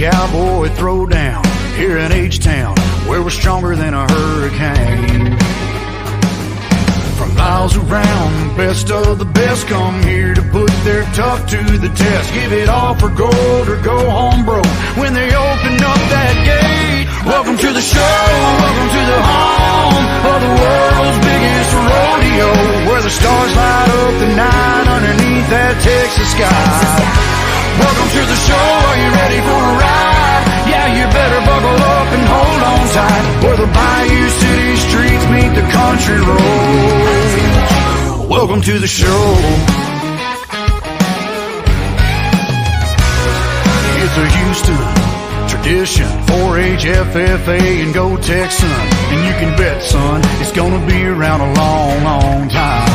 cowboy throwdown here in H-Town, where we're stronger than a hurricane. From miles around, best of the best come here to put their tough to the test. Give it all for gold or go home broke when they open up that gate. Welcome to the show, welcome to the home of the world's biggest rodeo, where the stars light up the night underneath that Texas sky. Welcome to the show, are you ready for a ride? Yeah, you better buckle up and hold on tight, where the Bayou City streets meet the country roads. Welcome to the show. It's a Houston tradition, 4-H, FFA, and go Texan. And you can bet, son, it's gonna be around a long, long time.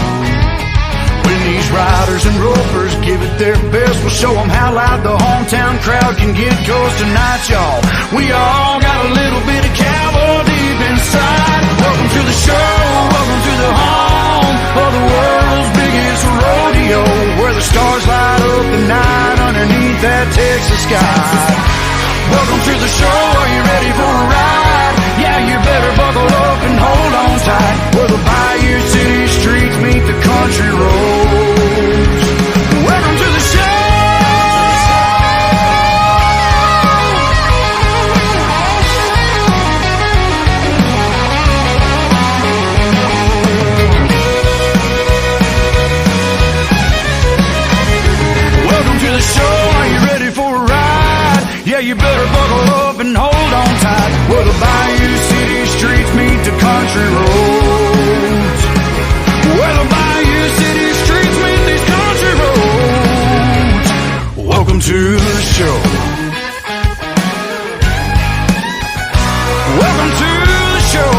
When these riders and ropers give it their best, we'll show them how loud the hometown crowd can get. 'Cause tonight, y'all, we all got a little bit of cowboy deep inside. Welcome to the show, welcome to the home of the world's biggest rodeo, where the stars light up the night underneath that Texas sky. Welcome to the show, are you ready for a ride? Yeah, you better buckle up and hold on tight, where the Bayou City streets meet the country roads. Welcome to the show! Welcome to the show, are you ready for a ride? Yeah, you better buckle up and hold on tight, where the Bayou City streets meet the country roads. Where the Bayou City streets meet these country roads. Welcome to the show. Welcome to the show.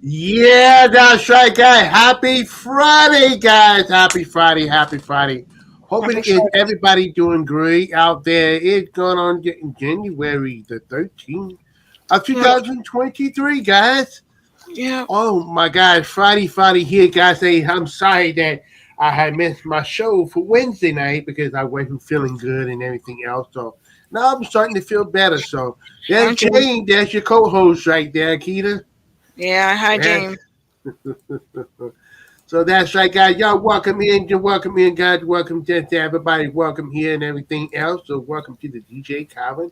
Yeah, that's right, guys. Happy Friday, guys. Happy Friday, happy Friday. Hoping everybody doing great out there. It's going on January the 13th of 2023, guys. Yeah. Oh, my God. Friday here, guys. Hey, I'm sorry that I had missed my show for Wednesday night because I wasn't feeling good and everything else. So now I'm starting to feel better. So there's Jane. That's your co-host right there, Keita. Yeah, hi, James. So that's right, guys. Y'all welcome in, guys. Welcome to everybody. Welcome here and everything else. So welcome to the DJ Calvin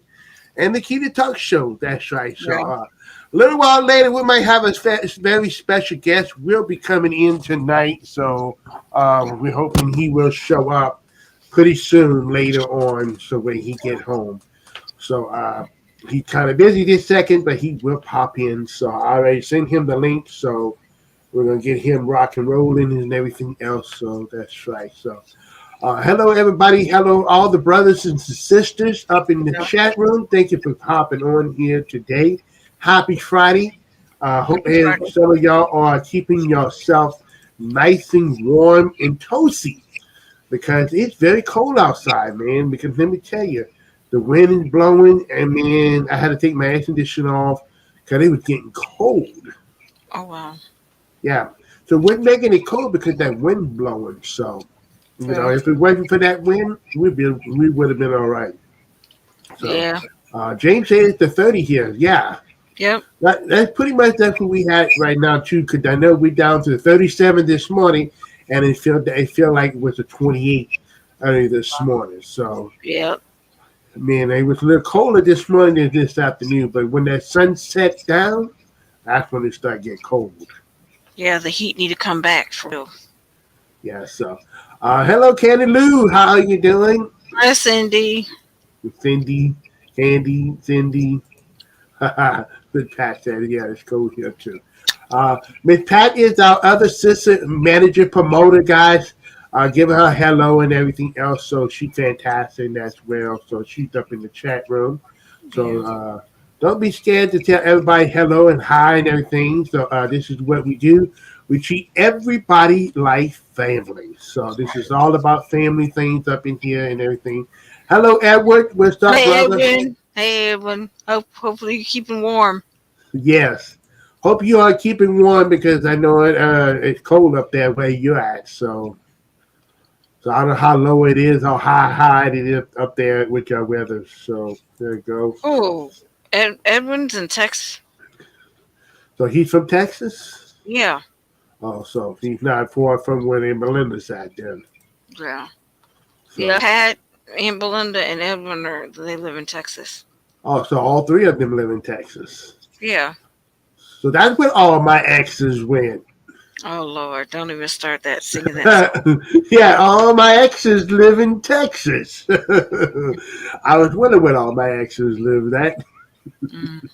and the Keita Talk Show. That's right. So a little while later, we might have a very special guest. Will be coming in tonight. So we're hoping he will show up pretty soon later on, so when he get home. So he's kind of busy this second, but he will pop in. So I already sent him the link. So we're going to get him rock and rolling and everything else. So that's right. So hello, everybody. Hello, all the brothers and sisters up in the chat room. Thank you for hopping on here today. Happy Friday. Hope some of y'all are keeping yourself nice and warm and toasty, because it's very cold outside, man. Because let me tell you, the wind is blowing, and man, I had to take my air conditioner off because it was getting cold. Oh, wow. Yeah. So we're making it cold because that wind blowing. So, you know, if it wasn't for that wind, we would have been all right. So, yeah. James says it's the 30 here. Yeah. Yep. That's pretty much that's what we had right now, too, because I know we're down to the 37 this morning, and it feel like it was a 28 early this morning. So, yep. Man, it was a little colder this morning than this afternoon, but when that sun sets down, that's when it starts getting cold. Yeah, the heat need to come back for real. Yeah, so hello, Candy Lou. How are you doing? Hi, Cindy. Cindy, Candy, Cindy. Good Pat said, yeah, it's cold here too. Miss Pat is our other sister, manager, promoter, guys. Give her a hello and everything else. So she's fantastic as well. So she's up in the chat room. So don't be scared to tell everybody hello and hi and everything. So this is what we do. We treat everybody like family. So this is all about family things up in here and everything. Hello, Edward. What's up, brother? Edwin. Hey, everyone. Hopefully you're keeping warm. Yes. Hope you are keeping warm because I know it's cold up there where you're at. So I don't know how low it is or how high it is up there with your weather. So there you go. Oh, Edwin's in Texas. So he's from Texas? Yeah. Oh, so he's not far from where Melinda's at then. Yeah. So, Yeah. Pat, Aunt Belinda, and Edwin they live in Texas. oh, so all three of them live in Texas. Yeah. So that's where all my exes went. Oh Lord, don't even start that singing that. Yeah, all my exes live in Texas. I was wondering where all my exes live at. Mm.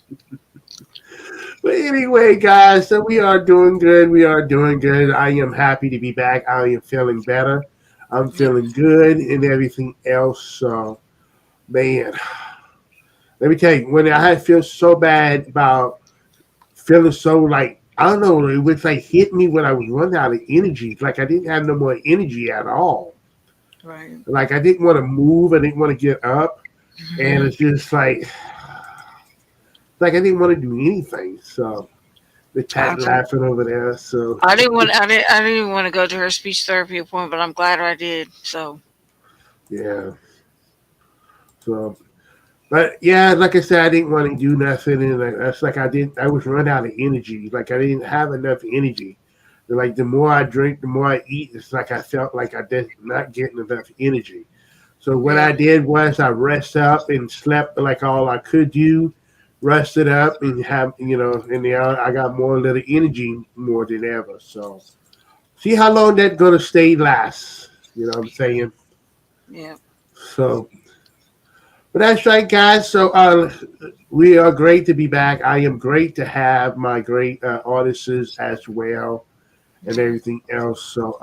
But anyway, guys, so we are doing good. We are doing good. I am happy to be back. I am feeling better. I'm feeling good and everything else. So, man, let me tell you, when I feel so bad about feeling so like, I don't know, it was like hit me when I was running out of energy. Like I didn't have no more energy at all. Right. Like I didn't want to move. I didn't want to get up. Mm-hmm. And it's just like I didn't want to do anything. So the chat laughing over there. So I didn't even want to go to her speech therapy appointment, but I'm glad I did. So yeah. So, but yeah, like I said, I didn't want to do nothing, and that's like I was running out of energy. Like I didn't have enough energy. Like the more I drink, the more I eat. It's like I felt like I did not getting enough energy. So what I did was I rested up and slept like all I could do. Rested up and have and I got more little energy more than ever. So see how long that's gonna last. You know what I'm saying? Yeah. So, but that's right, guys. So we are great to be back. I am great to have my great artists as well and everything else. So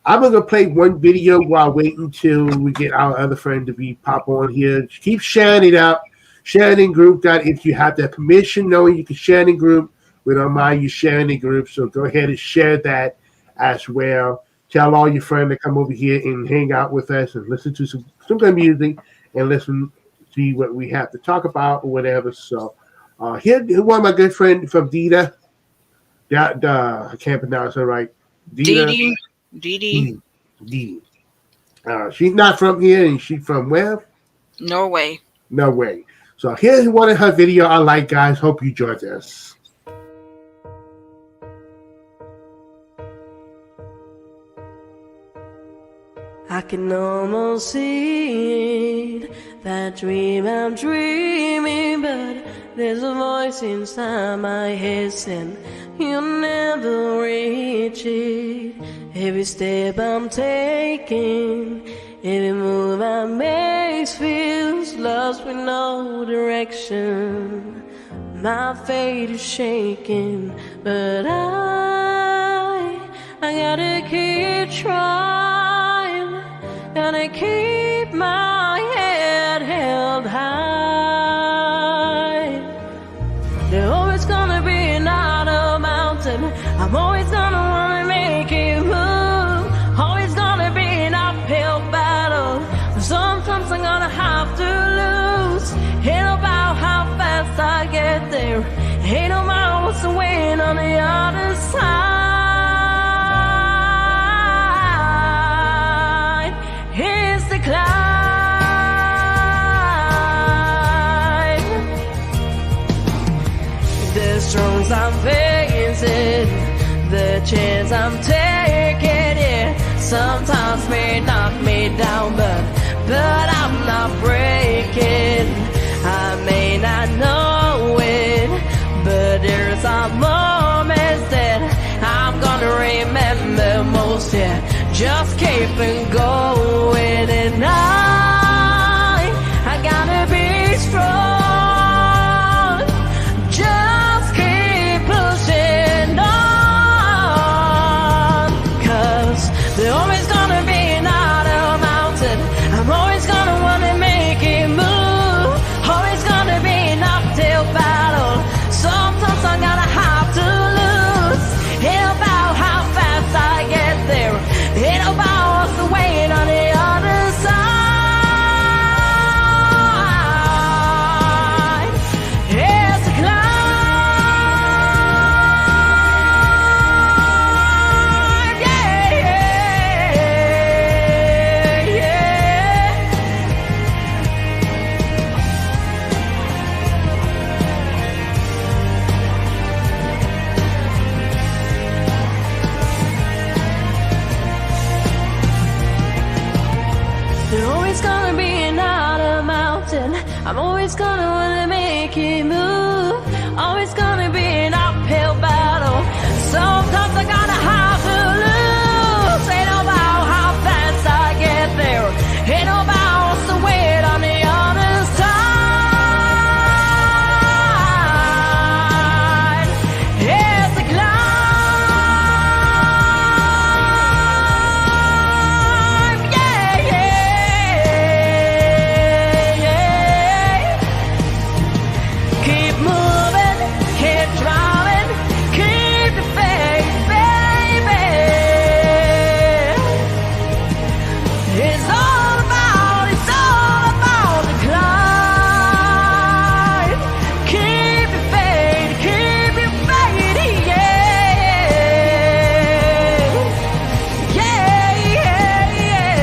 I'm gonna play one video while waiting till we get our other friend to pop on here. Keep sharing it up. Sharing in group, that if you have that permission, knowing you can share in group, we don't mind you sharing in group. So go ahead and share that as well. Tell all your friends to come over here and hang out with us and listen to some good music and listen to what we have to talk about or whatever. So here, one of my good friends from Dita. I can't pronounce her right. Dee. Dee. She's not from here, and she's from where? Norway. So here's one of her video I like, guys. Hope you enjoy this. I can almost see it, that dream I'm dreaming, but there's a voice inside my head saying you'll never reach it. Every step I'm taking, every move I make feels lost with no direction. My fate is shaking, but I gotta keep trying, gotta keep my head held high. There's always gonna be another mountain, I'm always gonna wanna make it move. Always gonna be an uphill battle, sometimes I'm gonna have to lose. Ain't about how fast I get there, ain't about what's waiting on the other side. Here's the climb, the struggles I'm facing, the chance I'm taking, yeah. Sometimes may knock me down, but I'm not breaking. I may not know it, but there's some moments that I'm gonna remember most, yeah. Just keeping going, and I gotta be strong. Just keep pushing on, 'cause there's always gonna be another mountain, I'm always gonna wanna make it move. Always gonna be an uphill battle, sometimes I'm gonna have to lose. Ain't about how fast I get there, ain't about what's waiting on the mountain. I'm always gonna wanna make it move. Always gonna be an uphill battle. Sometimes I gotta have to lose. Ain't about how fast I get there. Ain't about what's the wait on the other side. It's a climb. Yeah, yeah, yeah. Keep moving, keep driving, keep the faith, baby. It's all about the climb. Keep your faith, yeah. Yeah, yeah, yeah.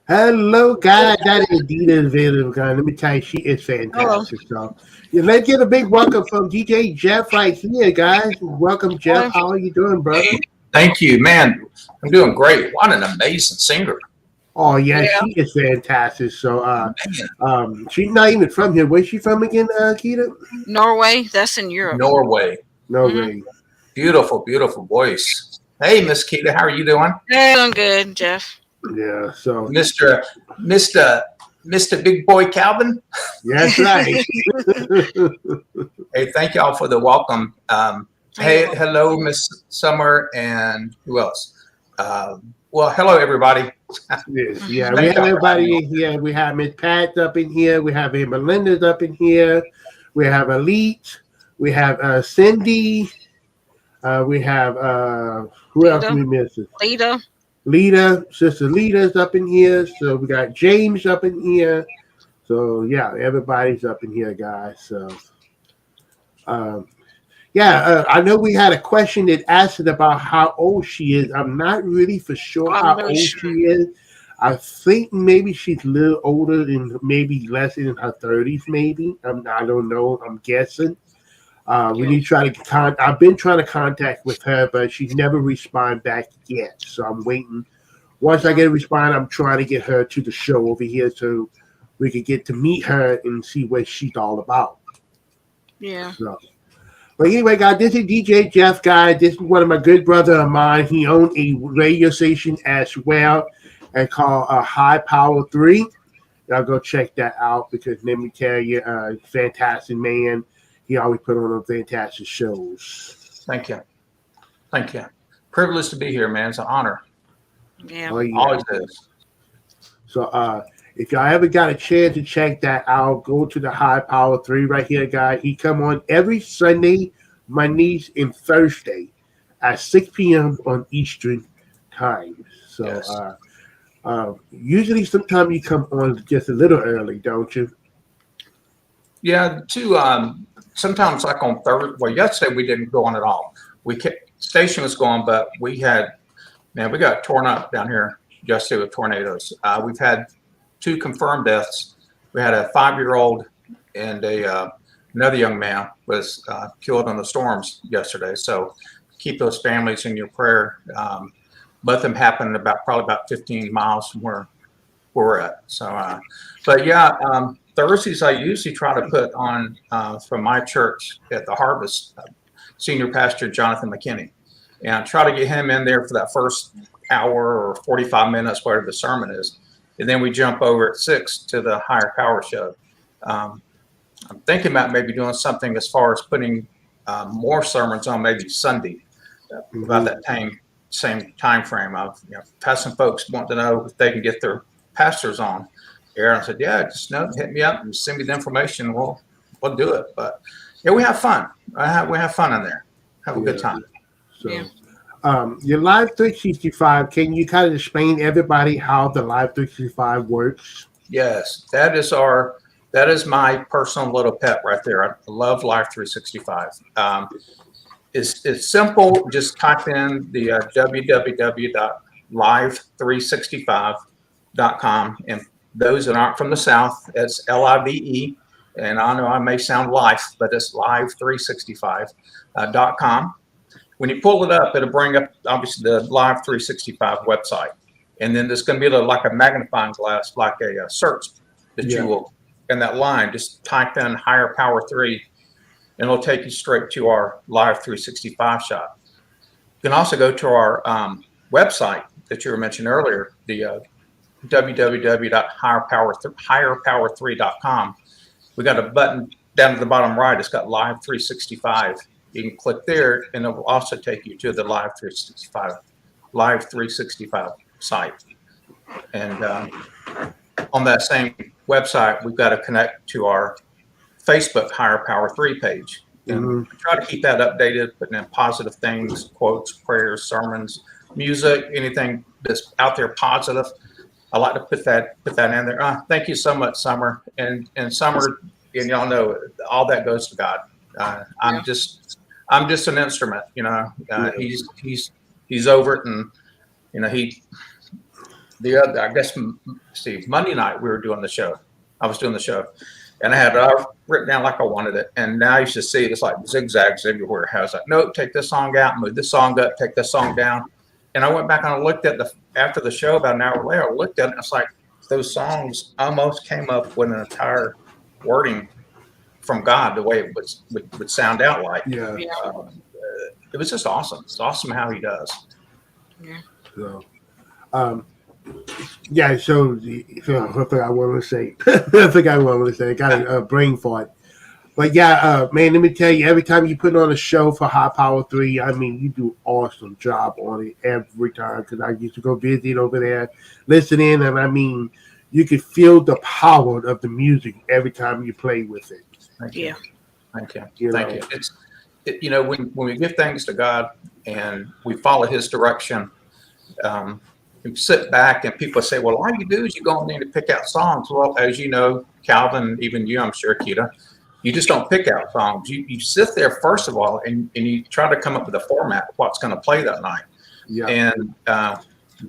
Hello, guys. That is Dina Available. Let me tell you, she is fantastic. So, yeah, let's get a big welcome from DJ Jeff right here, guys. Welcome, Jeff. How are you doing, brother? Thank you, man. I'm doing great. What an amazing singer. Oh, yeah, she is fantastic. So, she's not even from here. Where's she from again, Keita? Norway, that's in Europe. Norway. No way. Beautiful, beautiful voice. Hey, Miss Keita, how are you doing? Hey, doing good, Jeff. Yeah, so. Mr. Big Boy Calvin? That's right. Hey, thank y'all for the welcome. Hey, hello, Miss Summer, and who else? Well, hello, everybody. Yes, yeah, we have everybody in here. We have Miss Pat up in here. We have Melinda's up in here. We have Elite. We have Cindy. We have who else we missing? Lita, Sister Lita's up in here. So we got James up in here. So yeah, everybody's up in here, guys. So I know we had a question that asked about how old she is. I'm not really for sure how old she is. I think maybe she's a little older than maybe less in her 30s, maybe. I don't know. I'm guessing. We need to try to I've been trying to contact with her, but she's never responded back yet. So I'm waiting. Once I get a response, I'm trying to get her to the show over here so we could get to meet her and see what she's all about. Yeah. So, but anyway, guys, this is DJ Jeff, guys. This is one of my good brother of mine. He owned a radio station as well, and called High Power 3. Y'all go check that out because let me tell you, fantastic man. He always put on fantastic shows. Thank you. Thank you. Privileged to be here, man. It's an honor. Yeah. Oh, yeah. Always is. So if y'all ever got a chance to check that out, go to the High Power 3 right here, guys. He come on every Sunday, Mondays, and Thursday at 6 p.m. on Eastern time. So Yes. Usually sometimes you come on just a little early, don't you? Yeah, sometimes like on Thursday. Well, yesterday we didn't go on at all. Station was going, but we got torn up down here yesterday with tornadoes. We've had 2 confirmed deaths. We had a 5-year-old and another young man was killed in the storms yesterday. So keep those families in your prayer. Both of them happened probably about 15 miles from where we're at. So, but yeah. Thursdays, I usually try to put on from my church at the Harvest, Senior Pastor Jonathan McKinney. And I try to get him in there for that first hour or 45 minutes, whatever the sermon is. And then we jump over at 6 to the Higher Power Show. I'm thinking about maybe doing something as far as putting more sermons on maybe Sunday, about that same time frame. I've had some folks want to know if they can get their pastors on. Aaron said, "Yeah, just hit me up and send me the information. We'll do it." But yeah, we have fun. We have fun in there. Have a good time. So, your Live 365. Can you kind of explain everybody how the Live 365 works? Yes, that is my personal little pet right there. I love Live 365. It's simple. Just type in the www.live365.com and those that aren't from the South, it's LIVE And I know I may sound life, but it's live365.com. When you pull it up, it'll bring up obviously the Live 365 website. And then there's going to be like a magnifying glass, like a search that you will, in that line, just type in Higher Power 3, and it'll take you straight to our Live 365 shop. You can also go to our website that you were mentioning earlier, the www.higherpower3.com. We got a button down at the bottom right. It's got Live 365. You can click there, and it will also take you to the Live 365 site. And on that same website, we've got to connect to our Facebook Higher Power 3 page. And we try to keep that updated, putting in positive things, quotes, prayers, sermons, music, anything that's out there positive. I like to put that in there. Thank you so much, Summer. And Summer, and y'all know, all that goes to God. I'm just an instrument, you know. He's over it, and you know Monday night we were doing the show. I was doing the show, and I had written down like I wanted it. And now you should see it's like zigzags everywhere. I was like, nope, take this song out, move this song up, take this song down. And I went back and I looked at after the show about an hour later. I looked at it, and it's like those songs almost came up with an entire wording from God, the way it would sound out like. Yeah. It was just awesome. It's awesome how he does. Yeah. So, So what I want to say, I got a brain fart. But man, let me tell you, every time you put on a show for High Power 3, I mean, you do awesome job on it every time, because I used to go visit over there, listen in, and I mean, you could feel the power of the music every time you play with it. Thank you. Thank you. It's when we give thanks to God and we follow His direction, we sit back and people say, well, all you do is you go in there to pick out songs. Well, as you know, Calvin, even you, I'm sure, Keita, you just don't pick out songs. You sit there, first of all, and you try to come up with a format of what's going to play that night. Yeah. And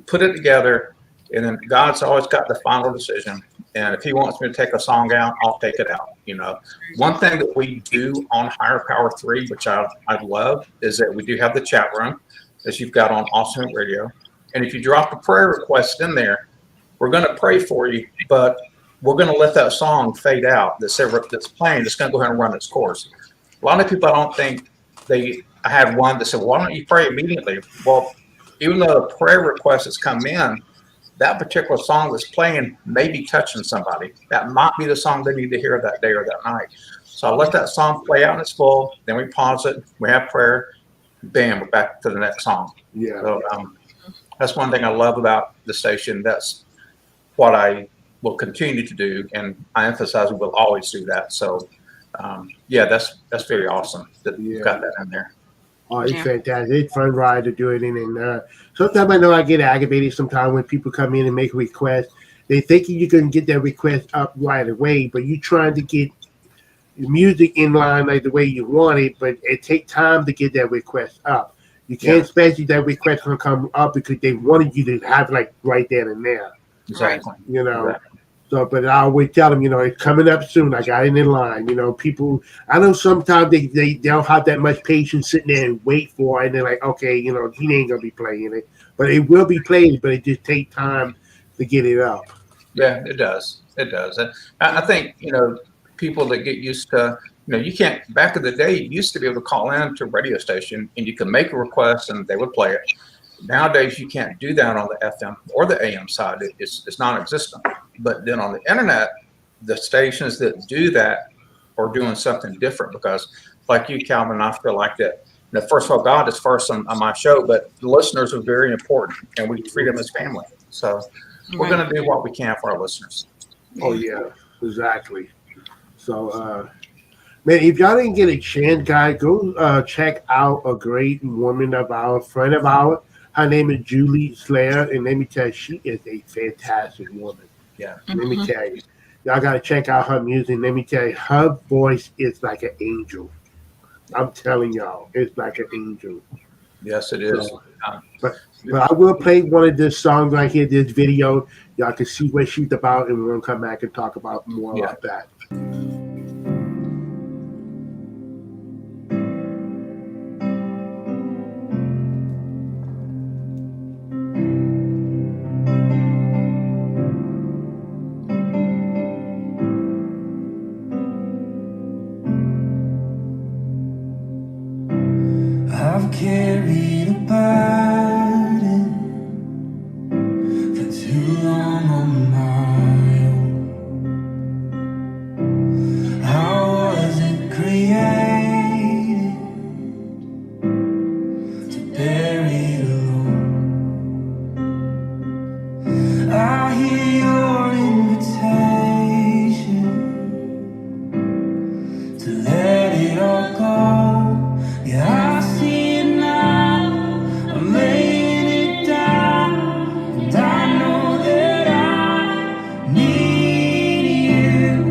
put it together, and then God's always got the final decision. And if He wants me to take a song out, I'll take it out. You know, one thing that we do on Higher Power 3, which I love, is that we do have the chat room, as you've got on Awesome Radio. And if you drop a prayer request in there, we're going to pray for you, but we're going to let that song fade out that's playing. It's going to go ahead and run its course. A lot of people, I don't think I had one that said, why don't you pray immediately? Well, even though the prayer request has come in, that particular song that's playing may be touching somebody. That might be the song they need to hear that day or that night. So I'll let that song play out in its full. Then we pause it. We have prayer. Bam, we're back to the next song. Yeah. So that's one thing I love about the station. That's what I will continue to do, and I emphasize we will always do that. So, that's very awesome that you've got that in there. Oh, it's fantastic. It's fun ride to do it in. And sometimes I know I get aggravated sometimes when people come in and make requests. They think you can get their request up right away, but you're trying to get the music in line like the way you want it, but it takes time to get that request up. You can't expect that request to come up because they wanted you to have like right there and there. Exactly. You know. Exactly. So, but I always tell them, it's coming up soon. I got it in line. People, I know sometimes they don't have that much patience sitting there and wait for it. And they're like, okay, he ain't going to be playing it. But it will be played, but it just takes time to get it up. Yeah, it does. It does. And I think, people that get used to, you can't, back in the day, you used to be able to call in to a radio station and you can make a request and they would play it. Nowadays, you can't do that on the FM or the AM side. It's non-existent. But then on the internet, the stations that do that are doing something different because, like you, Calvin, I feel like that. First of all, God is first on my show, but the listeners are very important, and we treat them as family. So we're going to do what we can for our listeners. Oh, yeah, exactly. So, man, if y'all didn't get a chance, guys, go check out a great woman of our friend of ours. Her name is Julie Slayer, and let me tell you, she is a fantastic woman. Yeah. Let me tell you. Y'all got to check out her music. Let me tell you, her voice is like an angel. I'm telling y'all, it's like an angel. Yes, it is. So, but I will play one of this songs right here, this video. Y'all can see what she's about, and we're going to come back and talk about more about that. burden for too long on my own. How was it created to bury it alone? I hear your invitation to let it all go. Yeah, I see it now. I'm laying it down, and I know that I need you.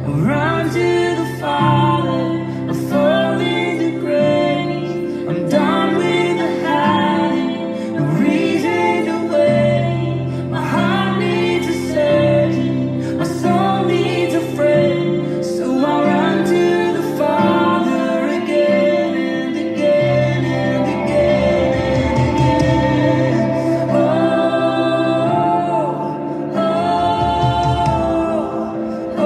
I run to the Father, I fall into grace. I'm done with the hiding, no reason to wait. My heart needs a surgeon, my soul needs a friend. So I run to the Father again and again and again and again. Oh, oh, oh.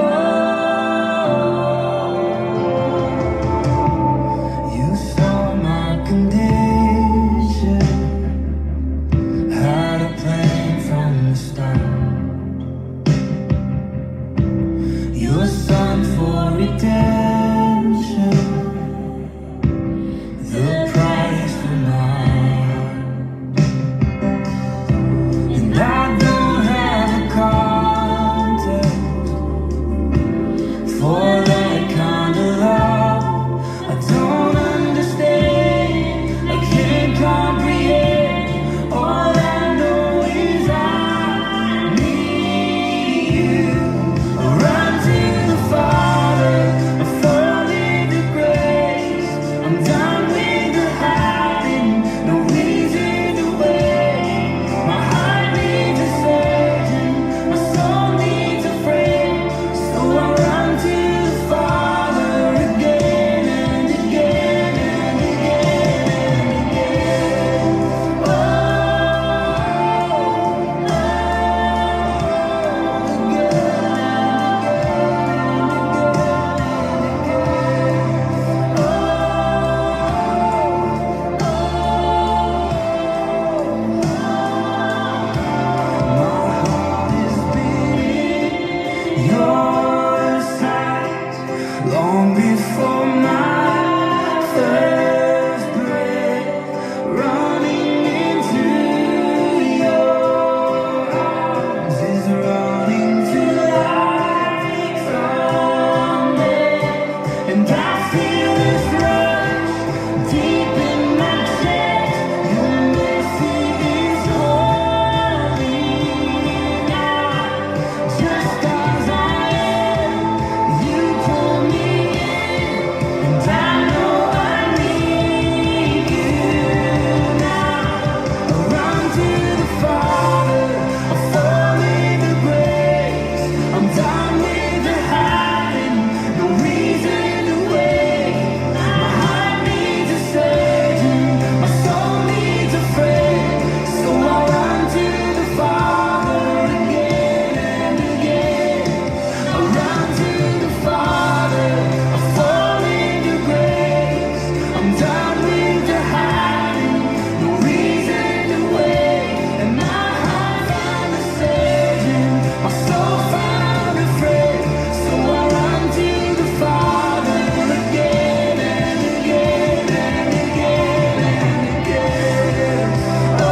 You saw my condition, had a plan from the start. Your son for redemption, the price for my heart. And I don't have a context for that kind of love. I don't understand, I can't comprehend. All I know is I need you. I run to the Father, I fall into grace. I'm done with the hiding, no reason to wait. My heart needs a surgeon, my soul needs a friend. So I run to the Father again and again and again and again. Oh, my heart is beating your sight long before my first breath, running into your arms is running to life from death. And I feel this rush deep in my chest. Your mercy is holy now. Just as I am, you pull me in, and I know I need you now. I run to the Father, I fall into grace. I'm done with the hiding, no reason to wait. My heart needs a surgeon, my soul needs a friend. So I run to the Father again and again. I run to the Father, I fall into grace. I'm done with the hiding, no reason to wait. And my heart found a surgeon, my soul found a friend. So I run to the Father again and again and again and again. Oh,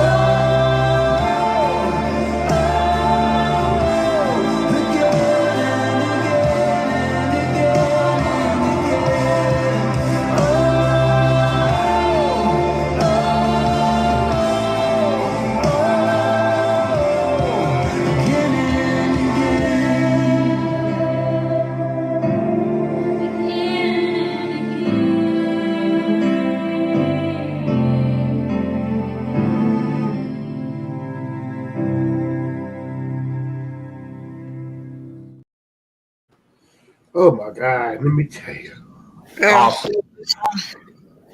Oh my God, let me tell you. Awesome.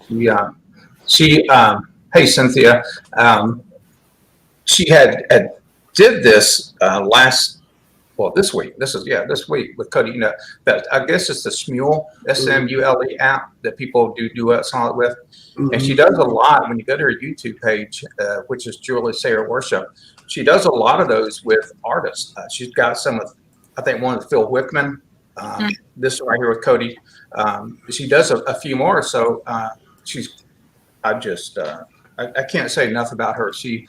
Yeah. She, hey, Cynthia, she had did this well, this week. This week with Cody. You know, that I guess it's the Smule SMULE app that people do duets on it with, and she does a lot. When you go to her YouTube page, which is Julie Sayer Worship, she does a lot of those with artists. She's got some with, I think one with Phil Wickman. This one right here with Cody. She does a few more. So I can't say enough about her. She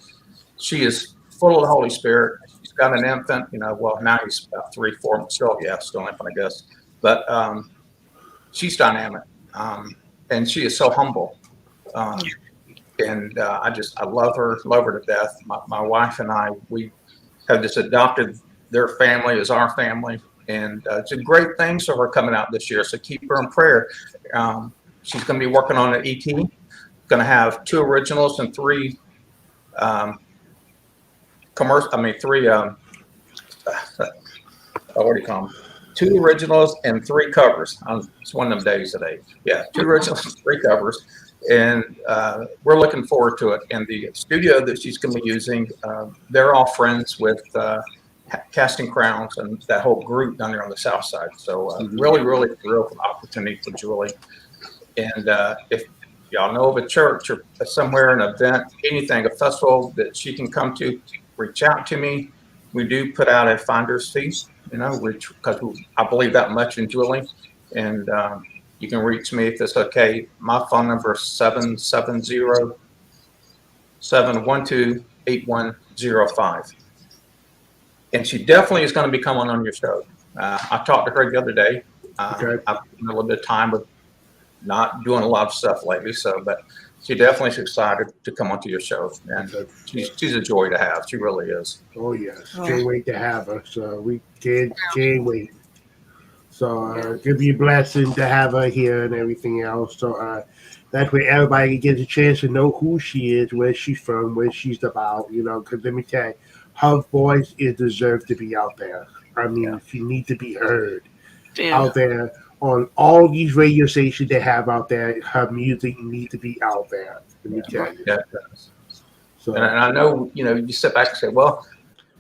is full of the Holy Spirit. She's got an infant, you know, well, now he's about 3, 4 months old. Yeah, still an infant, I guess. But she's dynamic. And she is so humble. And I love her to death. My wife and I, we have just adopted their family as our family. And it's a great thing for her coming out this year. So keep her in prayer. She's going to be working on an EP. Going to have 2 originals and 3 three what do you call them? 2 originals and 3 covers. It's one of them days today. Yeah, 2 originals and 3 covers. And we're looking forward to it. And the studio that she's going to be using, they're all friends with Casting Crowns and that whole group down there on the south side. So really, really thrilled for the opportunity for Julie. And if y'all know of a church or somewhere, an event, anything, a festival that she can come to, reach out to me. We do put out a finder's fee, you know, because I believe that much in Julie. And you can reach me if it's okay. My phone number is 770-712-8105. And she definitely is going to be coming on your show. I talked to her the other day. I've been a little bit of time with not doing a lot of stuff lately, but she definitely is excited to come onto your show, and she's a joy to have. She really is. Oh yes, can't wait to have her. So we can't wait. So it's gonna be a blessing to have her here and everything else. So that way everybody gets a chance to know who she is, where she's from, what she's about. You know, because let me tell you, her voice is deserved to be out there. I mean, she needs to be heard out there. On all these radio stations they have out there, her music needs to be out there. Let me tell you. Yeah, it does. So, and I know, you know, you sit back and say, well,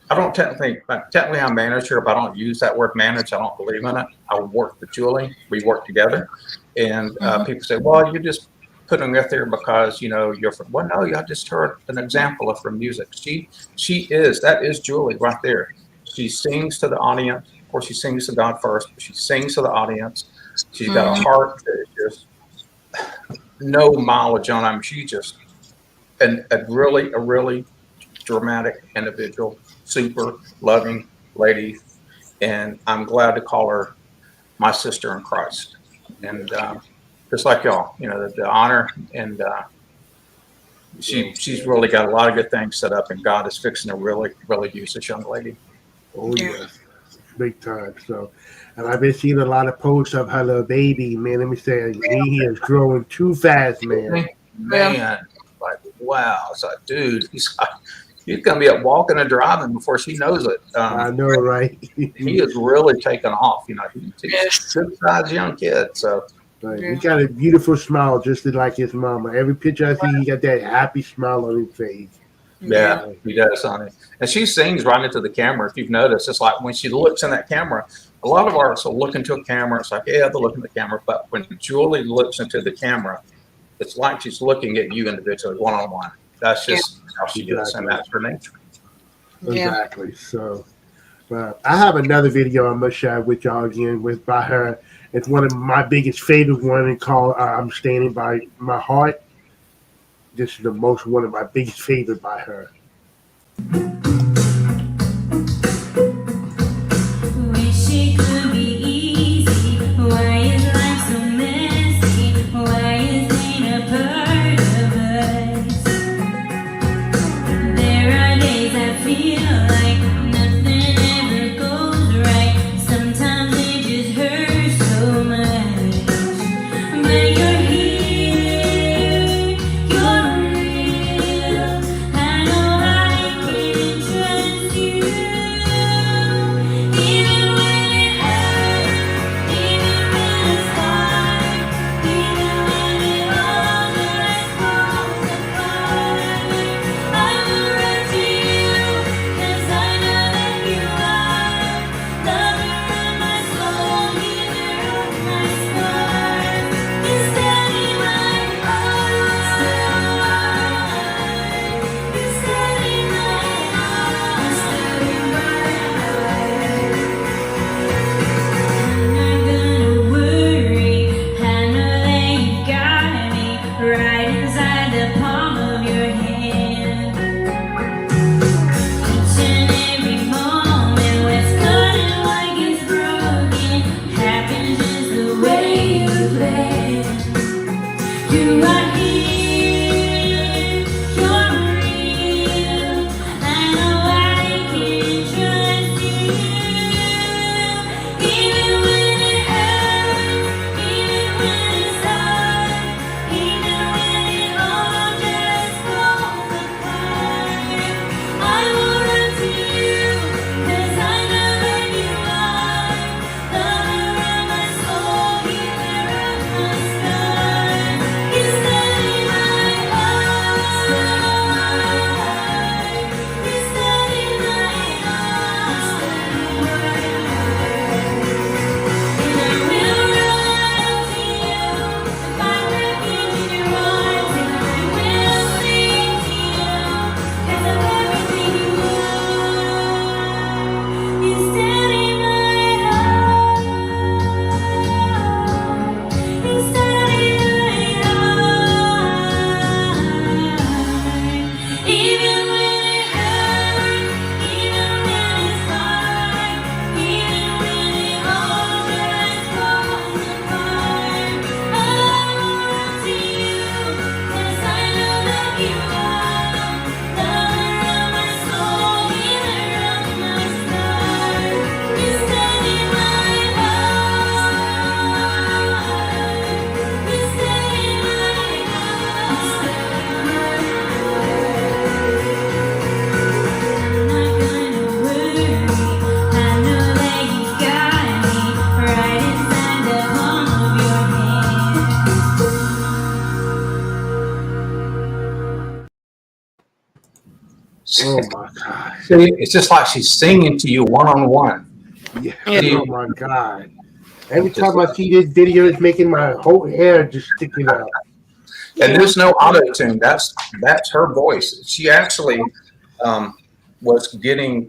I don't technically I'm manager, but I don't use that word manage. I don't believe in it. I work with Julie. We work together. And people say, well, you're just putting it there because, you know, you're from, well, no, I just heard an example of her music. That is Julie right there. She sings to the audience. Of course, she sings to God first, but she sings to the audience. She's got a heart that is just no mileage on. I mean, she's just a really dramatic individual, super loving lady, and I'm glad to call her my sister in Christ. And just like y'all, you know, the honor, and she's really got a lot of good things set up, and God is fixing to really use this young lady. Oh yes, big time. So. And I've been seeing a lot of posts of her little baby, man. Let me say, he is growing too fast, man. Like, wow. It's like, dude, he's going to be up walking and driving before she knows it. I know, right? He is really taking off. You know, he's a good-sized young kid. So right. He got a beautiful smile, just like his mama. Every picture I see, he got that happy smile on his face. Yeah, he does, honey. And she sings right into the camera. If you've noticed, it's like when she looks in that camera, a lot of artists will look into a camera. It's like, yeah, they're looking at the camera. But when Julie looks into the camera, it's like she's looking at you individually, one-on-one. That's just how she is, and that's her nature. Exactly. So, I have another video I must share with y'all again by her. It's one of my biggest favorite ones called I'm Standing by My Heart. This is one of my biggest favorite by her. Wish it could be easy. Why is life so messy? Why is it a part of us? There are days I feel like nothing ever goes right. Sometimes it just hurts so much. But you're here, you're real. I know Even when it hurts, even when it's hard, even when it almost falls apart, I will run to you, 'cause I know that you are lover of my soul, healer of my scars. You stay in my heart. You stay in my heart. I'm not gonna worry. I know that you got me right inside the palm of your hand. Oh my God. See, it's just like she's singing to you one-on-one. Yeah. Yeah. Oh my God. Every time I see this video, it's making my whole hair just sticking out. And there's no auto-tune. That's her voice. She actually was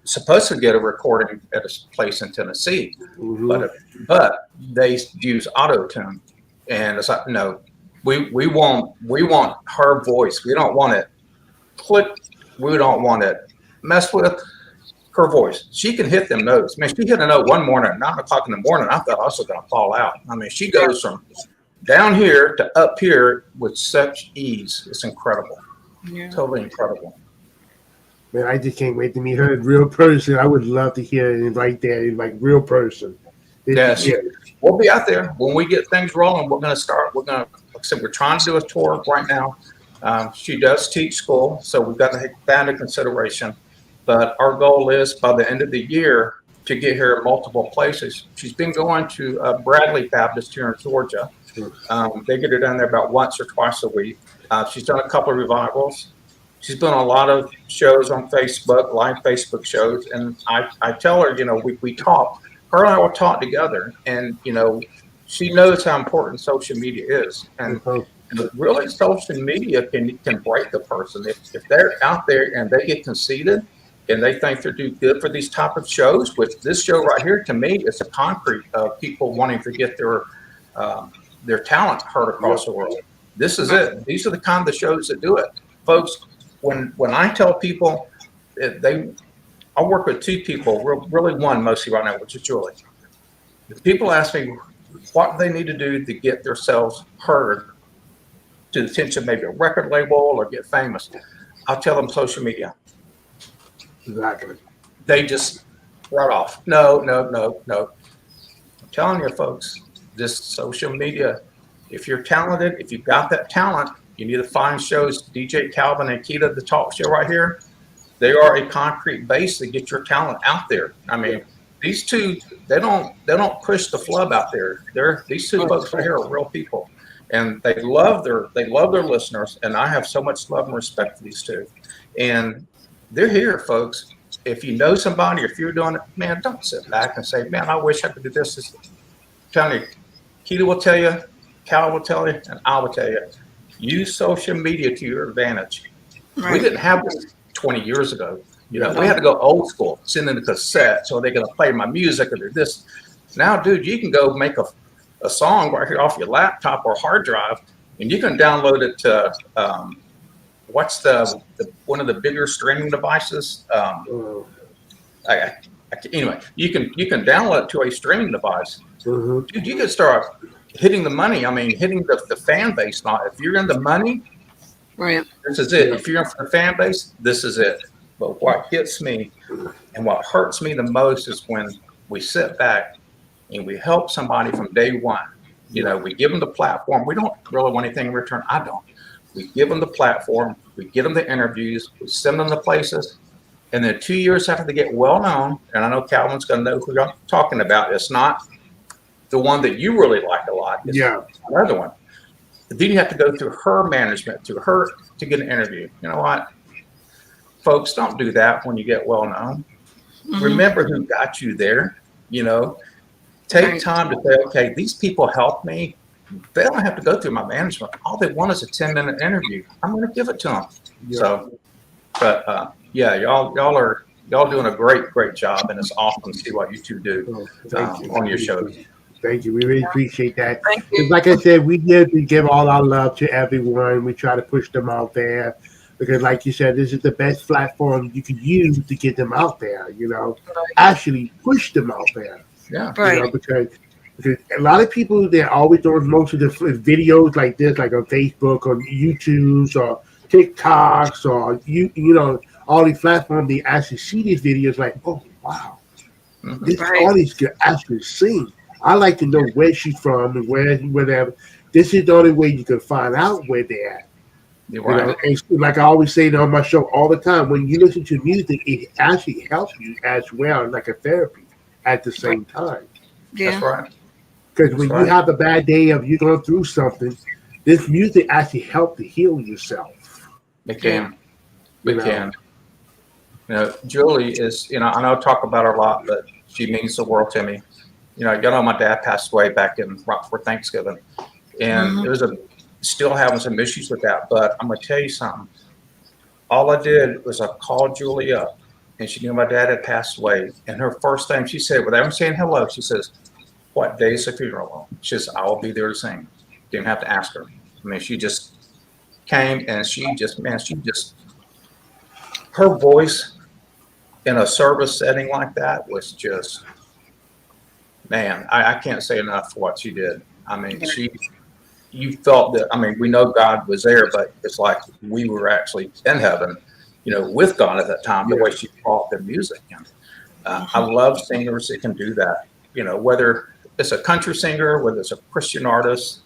supposed to get a recording at a place in Tennessee, Mhm. but they use auto-tune. And it's like, no, we want her voice. We don't want it click. We don't want it mess with her voice. She can hit them notes. I mean, she hit a note one morning at 9 o'clock in the morning. I thought I was going to fall out. I mean, she goes from down here to up here with such ease. It's incredible. Yeah. Totally incredible. Man, I just can't wait to meet her in real person. I would love to hear it right there in like real person. Yes. Yeah. We'll be out there when we get things rolling. We're going to start. Like I said, we're trying to do a tour right now. She does teach school, so we've got to take that into consideration. But our goal is by the end of the year to get her in multiple places. She's been going to Bradley Baptist here in Georgia. They get her down there about once or twice a week. She's done a couple of revivals. She's done a lot of shows on Facebook, live Facebook shows. And I tell her, you know, we talk. Her and I will talk together. And, you know, she knows how important social media is. And really, social media can break the person. If they're out there and they get conceited and they think they're too good for these type of shows, which this show right here, to me, is a concrete of people wanting to get their talent heard across the world. This is it. These are the kind of shows that do it. Folks, when I tell people, I work with two people, really one mostly right now, which is Julie. If people ask me what they need to do to get themselves heard, to the attention maybe a record label or get famous, I'll tell them social media. Exactly. They just right off. No. I'm telling you, folks, this social media, if you're talented, if you've got that talent, you need to find shows. DJ Calvin and Keita, the talk show right here, they are a concrete base to get your talent out there. I mean, these two, they don't push the flub out there. These two folks right here are real people. And they love their listeners, and I have so much love and respect for these two. And they're here, folks. If you know somebody, if you're doing it, man, don't sit back and say, man, I wish I could do this. I'm telling you, Keita will tell you, Cal will tell you, and I will tell you, use social media to your advantage. Right. We didn't have this 20 years ago. You know, we had to go old school, send in the cassette so they're going to play my music or do this. Now, dude, you can go make a song right here off your laptop or hard drive, and you can download it to what's the one of the bigger streaming devices. Anyway, you can download it to a streaming device. Dude, you can start hitting the money. I mean, hitting the fan base. Not if you're in the money, Right. this is it. If you're in the fan base, this is it. But what hits me and what hurts me the most is when we sit back and we help somebody from day one. You know, we give them the platform. We don't really want anything in return. I don't. We give them the platform. We get them the interviews. We send them to places. And then 2 years after they get well known, and I know Calvin's going to know who I'm talking about. It's not the one that you really like a lot. It's another one. But then you have to go through her management, through her to get an interview. You know what? Folks, don't do that when you get well known. Remember who got you there. You know, take time to say, okay, these people helped me. They don't have to go through my management. All they want is a 10-minute interview. I'm going to give it to them. So, but yeah, y'all doing a great job, and it's awesome to see what you two do on your shows. Thank you. We really appreciate that. Thank you. Like I said, we give all our love to everyone. We try to push them out there. because, like you said, this is the best platform you could use to get them out there. Actually push them out there. Yeah. Right. Because a lot of people, they're always doing most of the videos like this, like on Facebook, on YouTube's, or TikToks, or all these platforms. They actually see these videos like, oh wow, this Right. artist can actually sing. I like to know where she's from and whatever. This is the only way you can find out where they're at. You're right. And like I always say on my show all the time, when you listen to music, it actually helps you as well, like a therapy at the same time. Yeah. That's right. Because when you have a bad day of you going through something, this music actually helps to heal yourself. We can. You We know. can. Julie is, I know I talk about her a lot, but she means the world to me. My dad passed away back in right before Thanksgiving, and it was still having some issues with that. But I'm gonna tell you something. All I did was I called Julie up, and she knew my dad had passed away. And her first thing she said, without even saying hello, she says, "What day is the funeral?" She says, "I will be there to sing." Didn't have to ask her. I mean, she just came, and she just, her voice in a service setting like that was just, man, I can't say enough for what she did. I mean, you felt that, I mean, we know God was there, but it's like we were actually in heaven, with God at that time, the way she brought the music. And I love singers that can do that, whether it's a country singer, whether it's a Christian artist,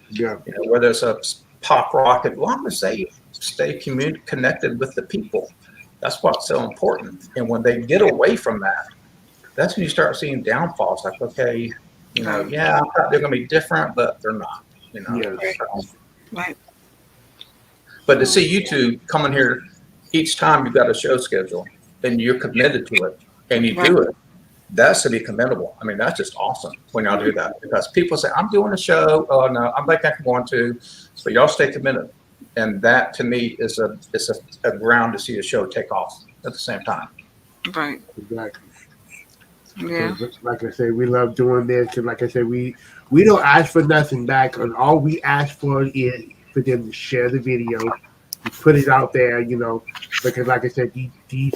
whether it's a pop rock, as long as they stay connected with the people. That's what's so important. And when they get away from that, that's when you start seeing downfalls. Like, okay, I thought they're going to be different, but they're not. Right. But to see you two coming here each time you've got a show schedule and you're committed to it and you do it, that's to be commendable. I mean, that's just awesome when y'all do that, because people say, "I'm doing a show. Oh no, I'm like I'm going to," but y'all stay committed. And that to me is a ground to see a show take off at the same time. Right. Exactly. Yeah. Like I said, we love doing this. And like I said, we don't ask for nothing back. And all we ask for is for them to share the video, to put it out there, because like I said,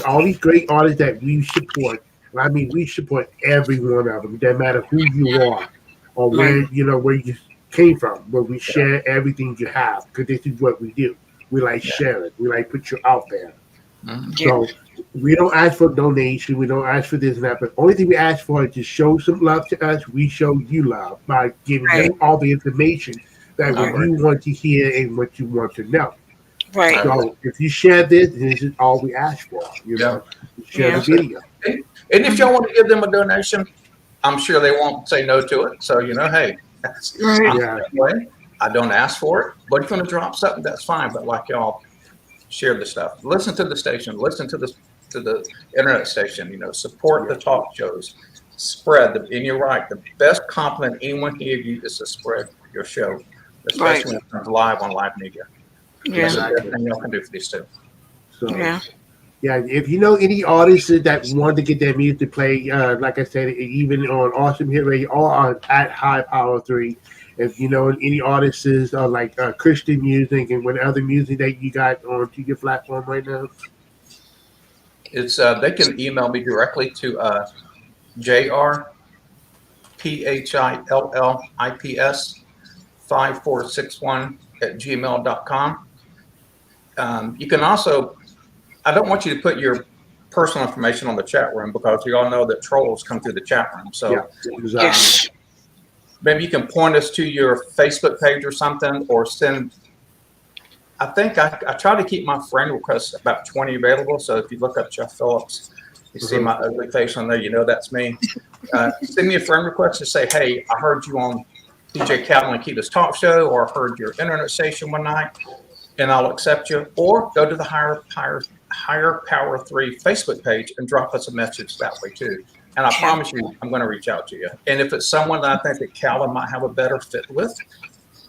all these great artists that we support. I mean, we support every one of them. It doesn't matter who you are or where you came from. But we share everything you have, because this is what we do. We like share it. We like put you out there. So we don't ask for donation. We don't ask for this and that. But only thing we ask for is to show some love to us. We show you love by giving you all the information that what you want to hear and what you want to know. Right. So if you share this is all we ask for. Share the video. And if y'all want to give them a donation, I'm sure they won't say no to it. So hey, I don't ask for it. But if you're going to drop something, that's fine. But like y'all, share the stuff. Listen to the station. Listen to the internet station. Support the talk shows. Spread them. And you're right. The best compliment anyone can give you is to spread your show, especially when it comes live on live media. That's the best thing y'all can do for these two. So, if you know any artists that want to get their music to play, like I said, even on Awesome Hit Radio or at High Power 3, if you know any artists like Christian music and what other music that you got onto your platform right now, it's they can email me directly to jrphillips5461@gmail.com. You can also, I don't want you to put your personal information on the chat room, because we all know that trolls come through the chat room. So maybe you can point us to your Facebook page or something, or send. I think I try to keep my friend requests about 20 available. So if you look up Jeff Phillips, you see my ugly face on there, that's me. Send me a friend request and say, "Hey, I heard you on DJ Calvin and Keita's talk show, or I heard your internet station one night," and I'll accept you. Or go to the Higher Power 3 Facebook page and drop us a message that way too. And I promise you, I'm going to reach out to you. And if it's someone that I think that Calvin might have a better fit with,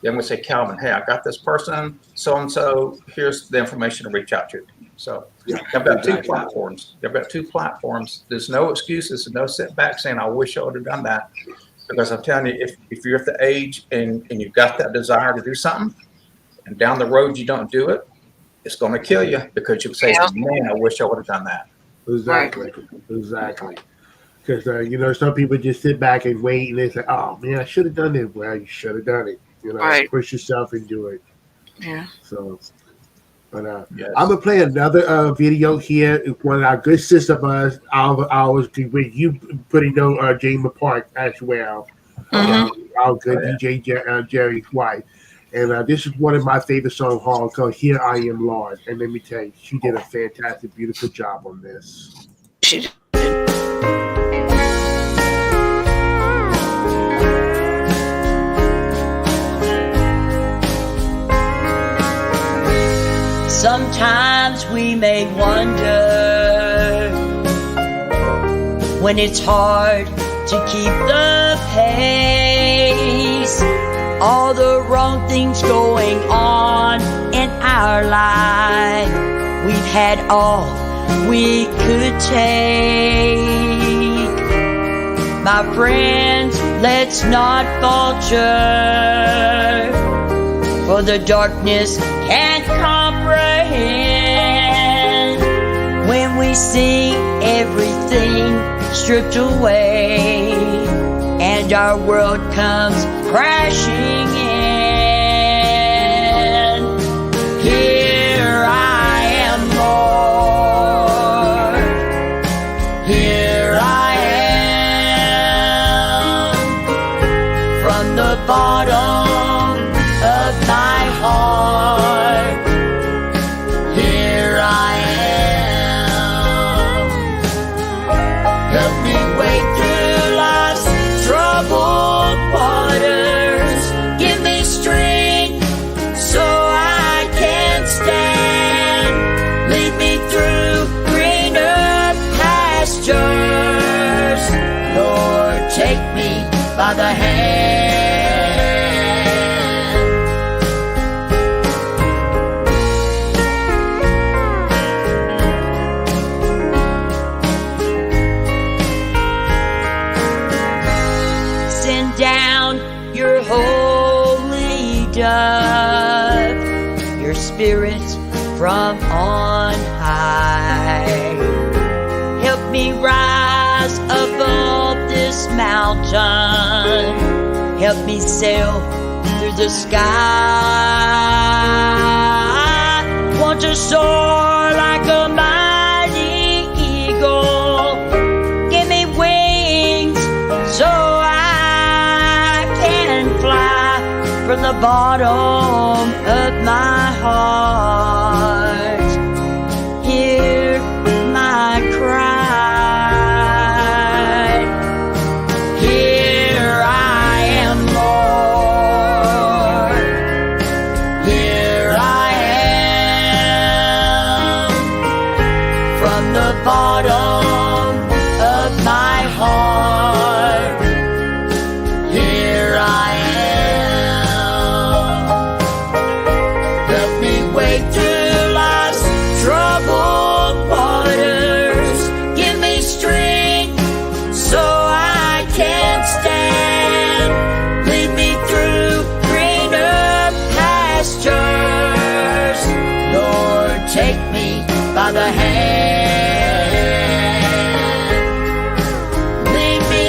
then we say, "Calvin, hey, I got this person, so-and-so, here's the information to reach out to." So I've got two platforms. There's no excuses and no sit back saying, "I wish I would have done that." Because I'm telling you, if you're at the age and you've got that desire to do something, and down the road you don't do it, it's going to kill you because you say, Yeah. man, I wish I would have done that. Exactly. Because some people just sit back and wait, and they say, "Oh man, I should have done it." Well, you should have done it. Right. Push yourself and do it. Yeah. So, but Yes. I'm gonna play another video here. One of our good sister of us, ours, with you putting Jamie Park as well. Our good DJ Jerry's wife. And this is one of my favorite songs called "Here I Am, Lord." And let me tell you, she did a fantastic, beautiful job on this. She Sometimes we may wonder when it's hard to keep the pace. All the wrong things going on in our life. We've had all we could take. My friends, let's not falter, for the darkness can't comprehend when we see everything stripped away and our world comes crashing in. Here I am, Lord. Here I am, from the bottom of my heart. Here I am. Help me wade through life's troubled waters. Give me strength so I can stand. Lead me through greener pastures. Lord, take me by the hand. Send down your holy dove, your spirit from on high. Help me rise above this mountain. Help me sail through the sky. Want to soar like a mighty eagle. Give me wings so I can fly from the bottom of my heart. Hear my cry. Here I am, Lord. Here I am, from the bottom of my heart. Here I am. Help me wade through life's troubled waters. Give me strength so I can stand. Lead me through greener pastures. Lord, take me by the hand. Lead me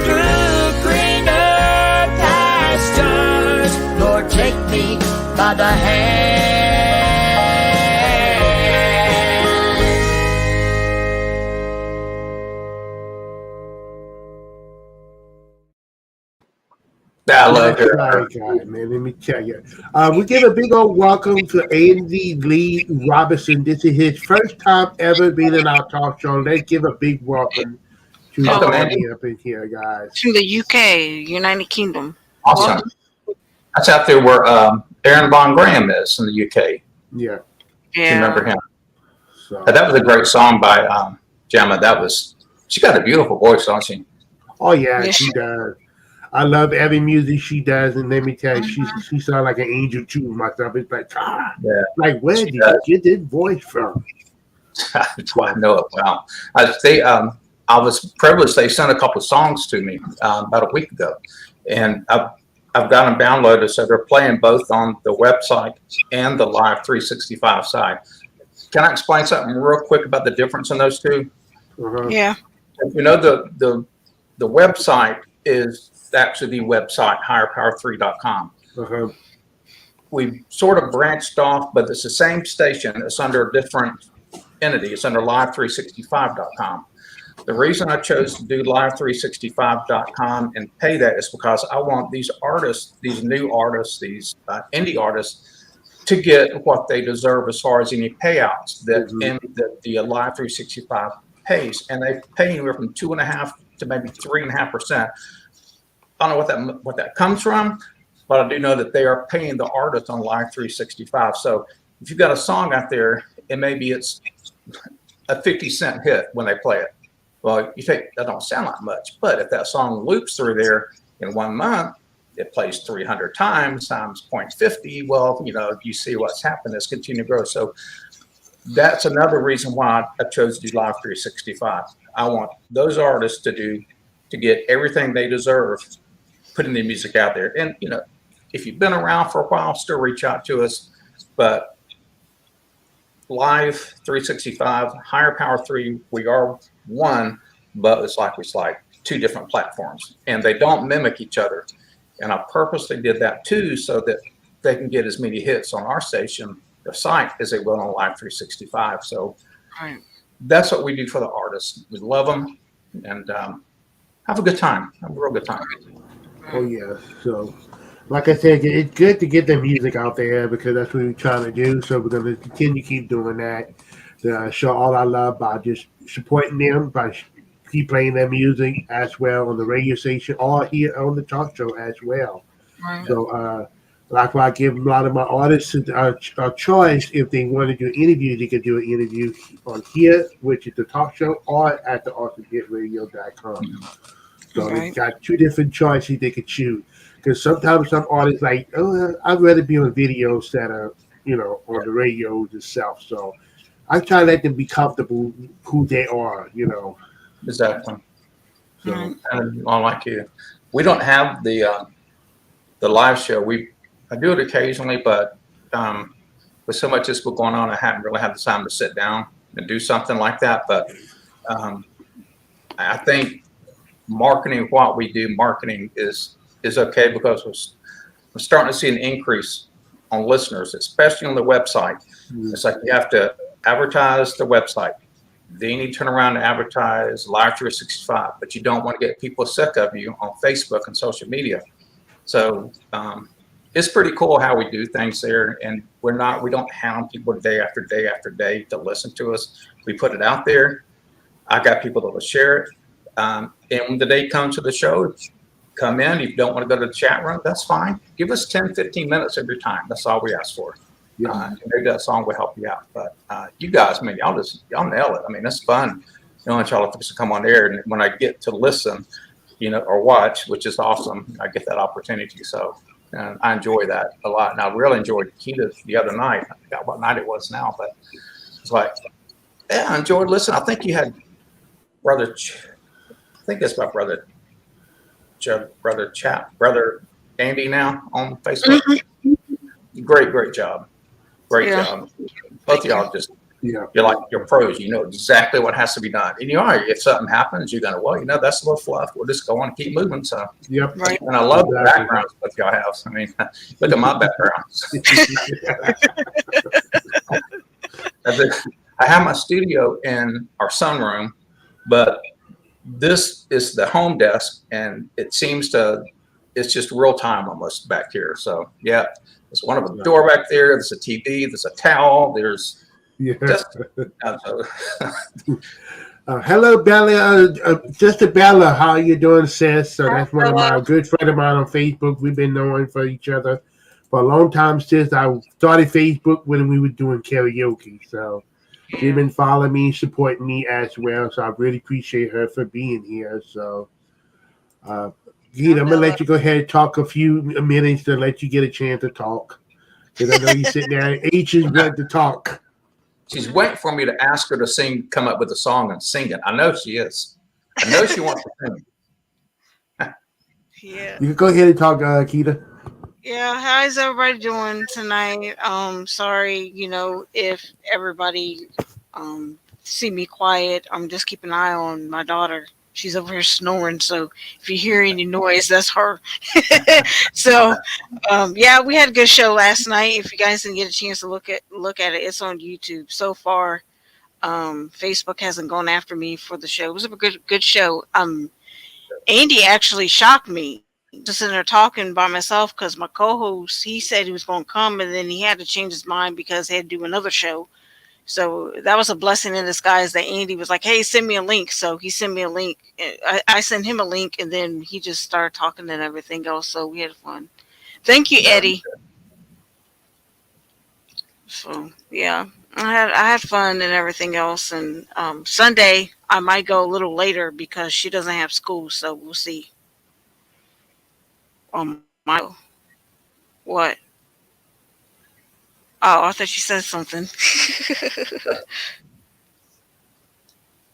through greener pastures. Lord, take me by the hand. I love her. Right, God, man. Let me tell you. We give a big old welcome to A&D Lee Robinson. This is his first time ever being in our talk show. Let's give a big welcome to Welcome, Andy up in here, guys. to the UK, United Kingdom. Awesome. That's out there where Aaron Von Graham is in the UK. Yeah. You Yeah. remember him? So, That was a great song by Gemma. She got a beautiful voice, don't she? oh yeah, Yeah. she does. I love every music she does, and let me tell you, she sounds like an angel too. Myself, it's like, Yeah. like where She did does. you get this voice from? That's why I know it well. I was privileged. They sent a couple of songs to me about a week ago, and I've got them downloaded, so they're playing both on the website and the Live 365 side. Can I explain something real quick about the difference in those two? Yeah. You know, the website is actually the website, higherpower3.com. We've sort of branched off, but it's the same station. It's under a different entity. It's under live365.com. The reason I chose to do live365.com and pay that is because I want these artists, these new artists, these indie artists, to get what they deserve as far as any payouts that the Live 365 pays, and they pay anywhere from 2.5% to maybe 3.5%. I don't know what that comes from, but I do know that they are paying the artist on Live 365. So if you've got a song out there, and maybe it's a 50-cent hit when they play it. Well, you think that don't sound like much, but if that song loops through there in 1 month, it plays 300 times 0.50. Well, you know, you see what's happened. It's continued to grow. So that's another reason why I chose to do Live 365. I want those artists to get everything they deserve, putting their music out there. And, you know, if you've been around for a while, still reach out to us. But Live 365, Higher Power 3, we are one, but it's like two different platforms, and they don't mimic each other. And I purposely did that too, so that they can get as many hits on our station, the site, as they will on Live 365. So that's what we do for the artists. We love them and have a good time. Have a real good time. Oh yeah. So, like I said, it's good to get the music out there because that's what we're trying to do. So we're going to continue to keep doing that. To show all our love by just supporting them, by keep playing their music as well on the radio station or here on the talk show as well. So, like I give a lot of my artists a choice if they want to do interviews, they can do an interview on here, which is the talk show, or at the awesomehitradio.com. So they've got two different choices they could choose. Because sometimes some artists like, oh, I'd rather be on video instead of, you know, on the radio itself. So I try to let them be comfortable who they are, you know. Exactly. So, and like you, we don't have the live show. I do it occasionally, but with so much that's been going on, I haven't really had the time to sit down and do something like that. But I think marketing, what we do, marketing is okay because we're starting to see an increase on listeners, especially on the website. It's like you have to advertise the website. Then you turn around and advertise Live 365, but you don't want to get people sick of you on Facebook and social media. So it's pretty cool how we do things there, and we don't hound people day after day after day to listen to us. We put it out there. I got people that will share it. And when the day comes to the show, come in. If you don't want to go to the chat room, that's fine. Give us 10, 15 minutes every time. That's all we ask for. Maybe that song will help you out. But you guys, man, y'all nail it. I mean, it's fun. You know, y'all have to come on air, and when I get to listen, you know, or watch, which is awesome, I get that opportunity. So I enjoy that a lot. And I really enjoyed Keita the other night. I forgot what night it was now, but it's like, yeah, I enjoyed listening. I think you had Brother Andy now on Facebook. Great job. Great job. Both of y'all you're pros. You know exactly what has to be done. And you are. If something happens, you're going to, well, you know, that's a little fluff. We'll just go on and keep moving. So, And I love the backgrounds both y'all have. I mean, look at my backgrounds. I have my studio in our sunroom, but this is the home desk, and it's just real time almost back here. So yeah, there's one of a door back there. There's a TV. There's a towel. There's hello, Bella. Sister Bella, how you doing, sis? So that's one of my good friend of mine on Facebook. We've been knowing for each other for a long time, sis. I started Facebook when we were doing karaoke. So she's been following me, supporting me as well. So I really appreciate her for being here. So, Gita, I'm going to let you go ahead and talk a few minutes to let you get a chance to talk. Because I know you're sitting there. H is ready to talk. She's waiting for me to ask her to come up with a song and sing it. I know she is. I know she wants to sing. Yeah. You can go ahead and talk, Keita. Yeah, how's everybody doing tonight? Sorry, if everybody see me quiet, I'm just keeping an eye on my daughter. She's over here snoring, so if you hear any noise, that's her. So, yeah, we had a good show last night. If you guys didn't get a chance to look at it, it's on YouTube. So far, Facebook hasn't gone after me for the show. It was a good show. Andy actually shocked me. Just sitting there talking by myself because my co-host, he said he was going to come, and then he had to change his mind because he had to do another show. So that was a blessing in disguise that Andy was like, hey, send me a link. So he sent me a link. I sent him a link, and then he just started talking and everything else. So we had fun. Thank you, Eddie. So yeah, I had fun and everything else. And Sunday I might go a little later because she doesn't have school. So we'll see. My what? Oh, I thought you said something.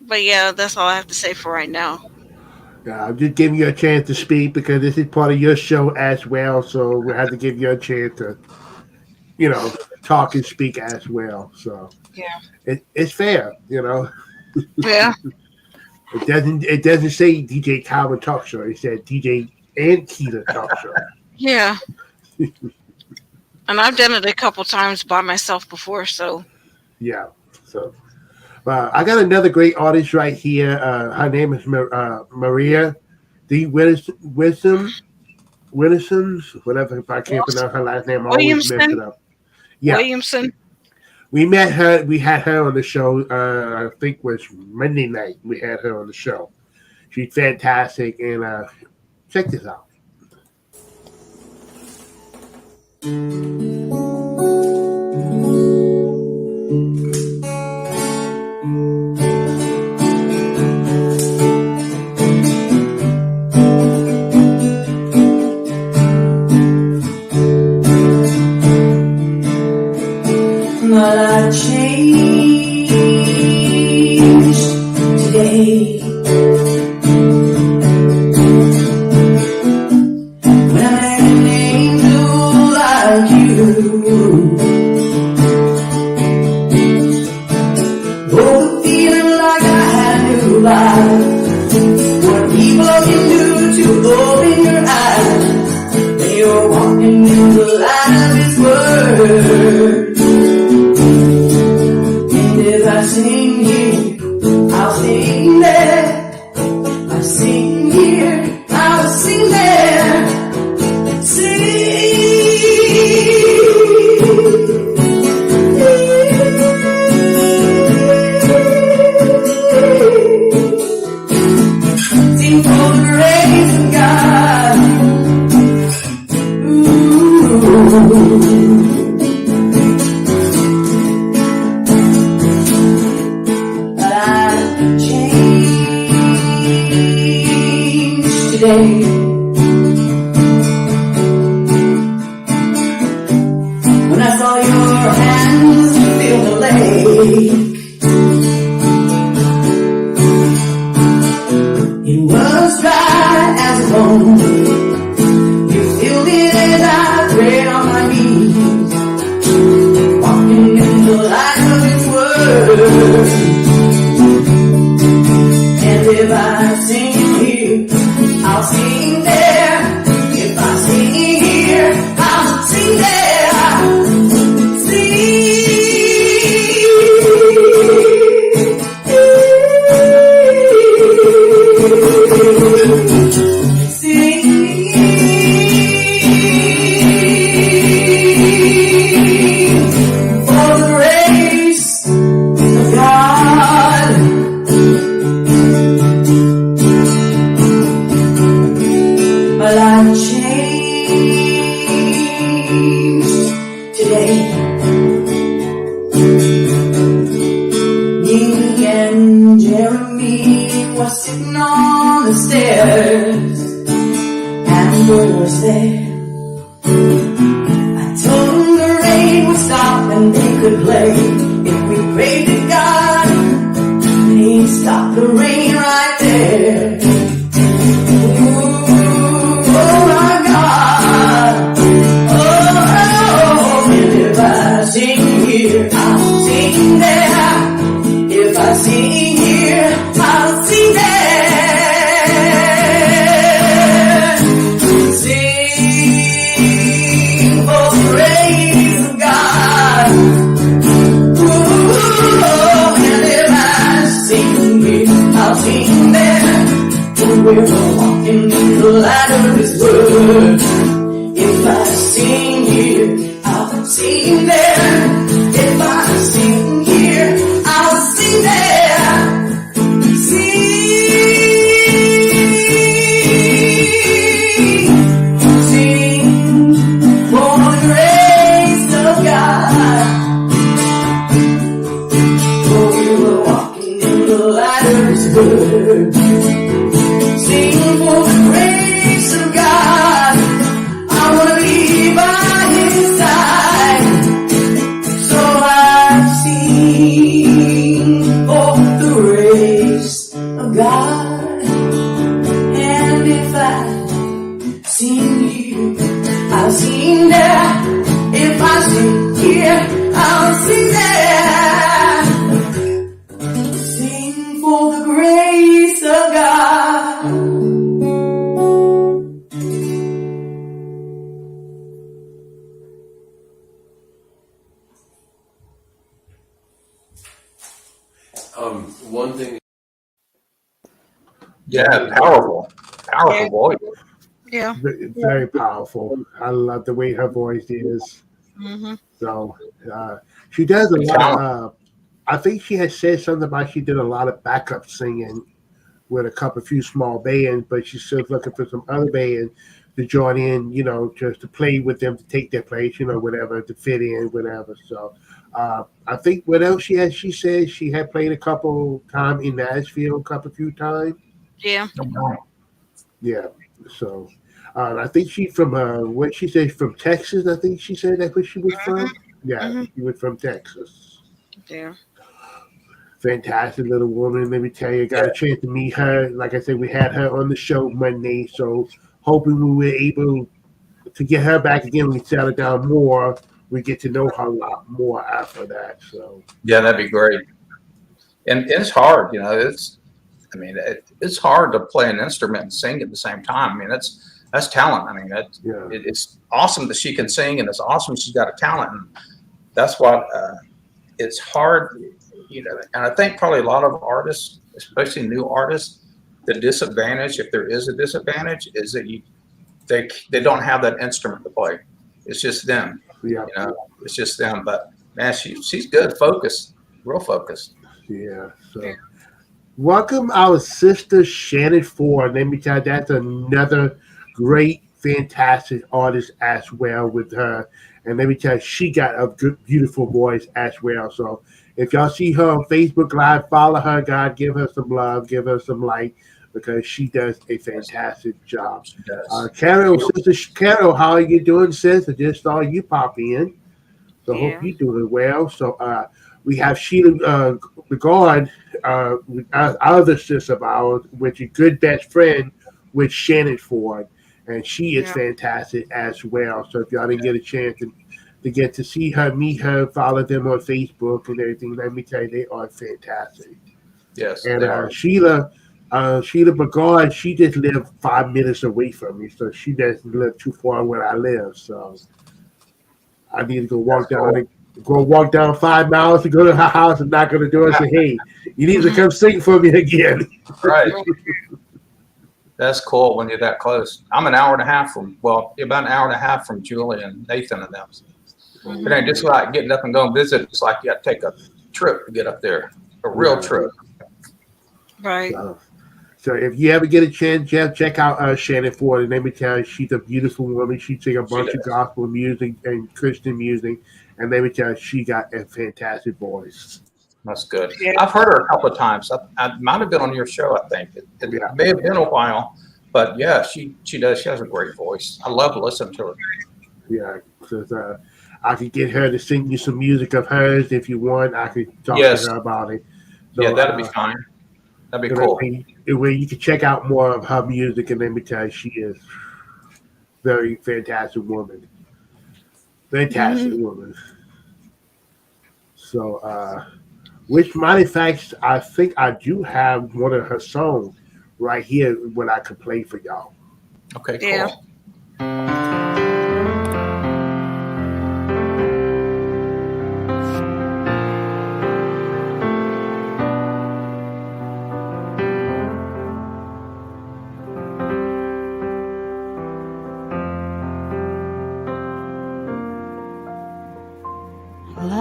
But yeah, that's all I have to say for right now. I'm just giving you a chance to speak because this is part of your show as well. So we have to give you a chance to, talk and speak as well. So Yeah, it's fair, yeah, It doesn't say DJ Calvin Talk Show. It said DJ and Keita Talk Show. yeah. And I've done it a couple times by myself before, so Yeah. So I got another great artist right here. Her name is Maria D. Williams, whatever. If I can't pronounce her last name, I always mess it up. Yeah. Williamson. We met her. We had her on the show. I think it was Monday night. We had her on the show. She's fantastic. And check this out. But I changed today. When I met an angel like you, oh, the feeling like I had a new life. What people can do to open your eyes when you're walking in the light of His Word. If I sing here, I'll sing there. I sing here, I'll sing there. Sing for the grace of God. Ooh. Today. When I saw your hands fill the lake, it was dry as a bone. You filled it as I prayed on my knees, walking in the light of His Word. And if I sing here, I'll sing there. If I sing here, I'll sing there. For the grace of God. But I changed today. Me and Jeremy were sitting on the stairs, and we were there. I told them the rain would stop and they could play if we prayed to God. He'd stop the rain right there. Ooh. seen there when we were walking in the light of His word. If I sing here, I'll sing there. If I sing here, I'll sing there. Sing for the grace of God. For we were walking in the light of His word. Sing for the grace of God. I want to be by His side. So I sing for the grace of God. And if I sing here, I'll sing there. If I sing here, I'll sing there. Sing for the grace of God. One thing. Yeah, powerful voice. Yeah. Very powerful. I love the way her voice is. Mm-hmm. So she does a lot of. I think she has said something about she did a lot of backup singing with a few small bands, but she's still looking for some other bands to join in, just to play with them, to take their place, whatever, to fit in, whatever. So I think what else she said she had played a couple times in Nashville, a few times. Yeah. Yeah. So I think she from what she said from Texas. I think she said that's where she was from. Yeah, she was from Texas. Yeah. Fantastic little woman. Let me tell you, I got a chance to meet her. Like I said, we had her on the show Monday, so hoping we were able to get her back again. We settle down more. We get to know her a lot more after that. So Yeah, that'd be great. And it's hard, it's hard to play an instrument and sing at the same time. I mean, that's talent. I mean, it's awesome that she can sing, and it's awesome she's got a talent. And that's what it's hard, and I think probably a lot of artists, especially new artists, the disadvantage, if there is a disadvantage, is that they don't have that instrument to play. It's just them. Yeah. It's just them. But man, she's good, focused, real focused. Yeah. So welcome our sister Shannon Ford. Let me tell you, that's another great, fantastic artist as well with her. And let me tell you, she got a good, beautiful voice as well. So if y'all see her on Facebook Live, follow her, God, give her some love, give her some light, because she does a fantastic job. Carol, Sister Carol, how are you doing, sis? I just saw you pop in. So hope you're doing well. So we have Sheila Regard, our other sister of ours, which is a good best friend with Shannon Ford. And she is fantastic as well. So if y'all didn't get a chance to get to see her, meet her, follow them on Facebook and everything, let me tell you, they are fantastic. Yes. And Sheila Begard, she just lived 5 minutes away from me, so she doesn't live too far where I live. So I need to go walk down 5 miles to go to her house and knock on the door and say, "Hey, you need to come sing for me again." Right. That's cool when you're that close. I'm an hour and a half about an hour and a half from Julie and Nathan and them. It ain't just like getting up and going visit. It's like you got to take a trip to get up there, a real trip. Right. So if you ever get a chance, Jeff, check out Shannon Ford. And let me tell you, she's a beautiful woman. She sings a bunch of gospel music and Christian music. And let me tell you, she got a fantastic voice. That's good. Yeah. I've heard her a couple of times. I might have been on your show, I think. It may have been a while. But, yeah, she does. She has a great voice. I love listening to her. Yeah. So, I could get her to sing you some music of hers if you want. I could talk to her about it. So, yeah, that'd be fine. That'd be cool. Where you can check out more of her music, and let me tell you, she is a very fantastic woman. Fantastic woman. So, which matter of fact, I think I do have one of her songs right here when I could play for y'all. Okay, cool. Yeah.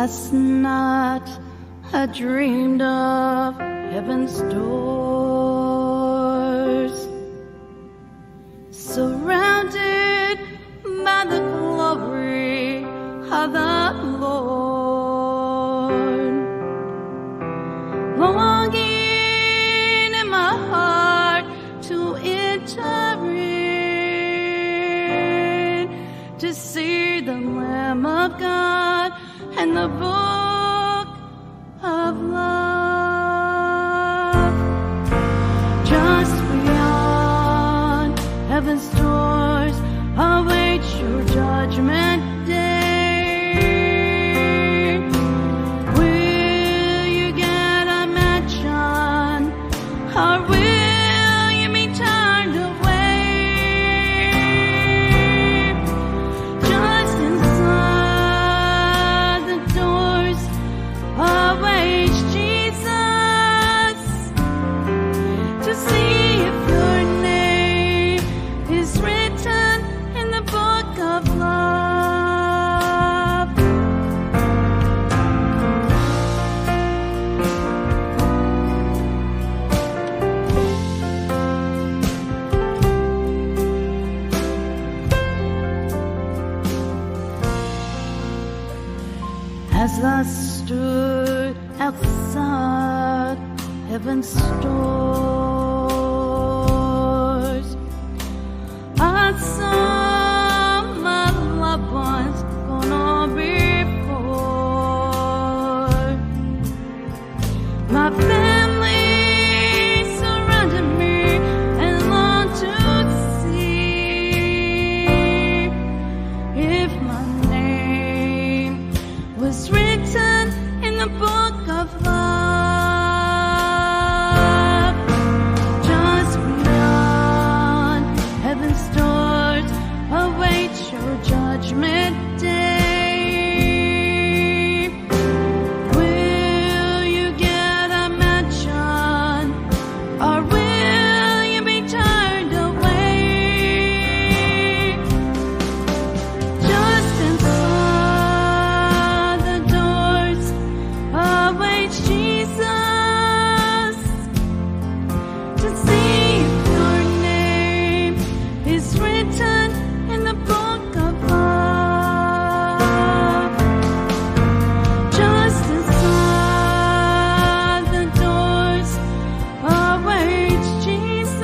Last night I dreamed of heaven's doors, surrounded by the glory of the Lord. Longing in my heart to enter in, to see the Lamb of God and the book of love. Just beyond heaven's doors awaits your judgment day. Will you get a mansion, or will you be turned away? Just inside the doors awaits Jesus, to see if your name is written in the book of love. As I stood outside heaven's doors, I saw my loved ones gone on before. My family surrounded me and longed to see if my name was written in the book of love. Just beyond heaven's doors awaits your judgment day. Will you get a mansion, or will you be turned away? Just inside the doors awaits Jesus, to see if your name is written in the book of love. Just inside the doors awaits Jesus,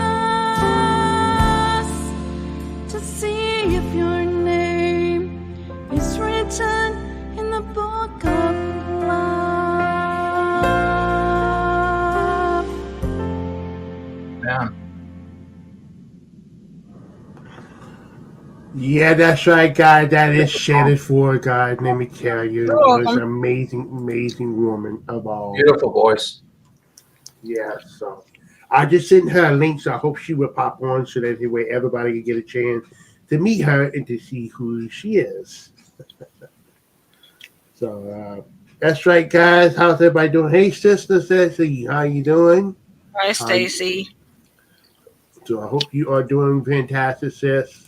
to see if your name is written in the book of love. Yeah. Yeah, that's right, guys. That is Shannon Ford, guys. Let me tell you, You're it was welcome. an amazing, amazing woman of all. Beautiful voice. Yeah, so I just sent her a link, so I hope she will pop on so that way everybody can get a chance to meet her and to see who she is. So that's right, guys. How's everybody doing? Hey, sister Ceci, how you doing? Hi, Stacy. So I hope you are doing fantastic, sis.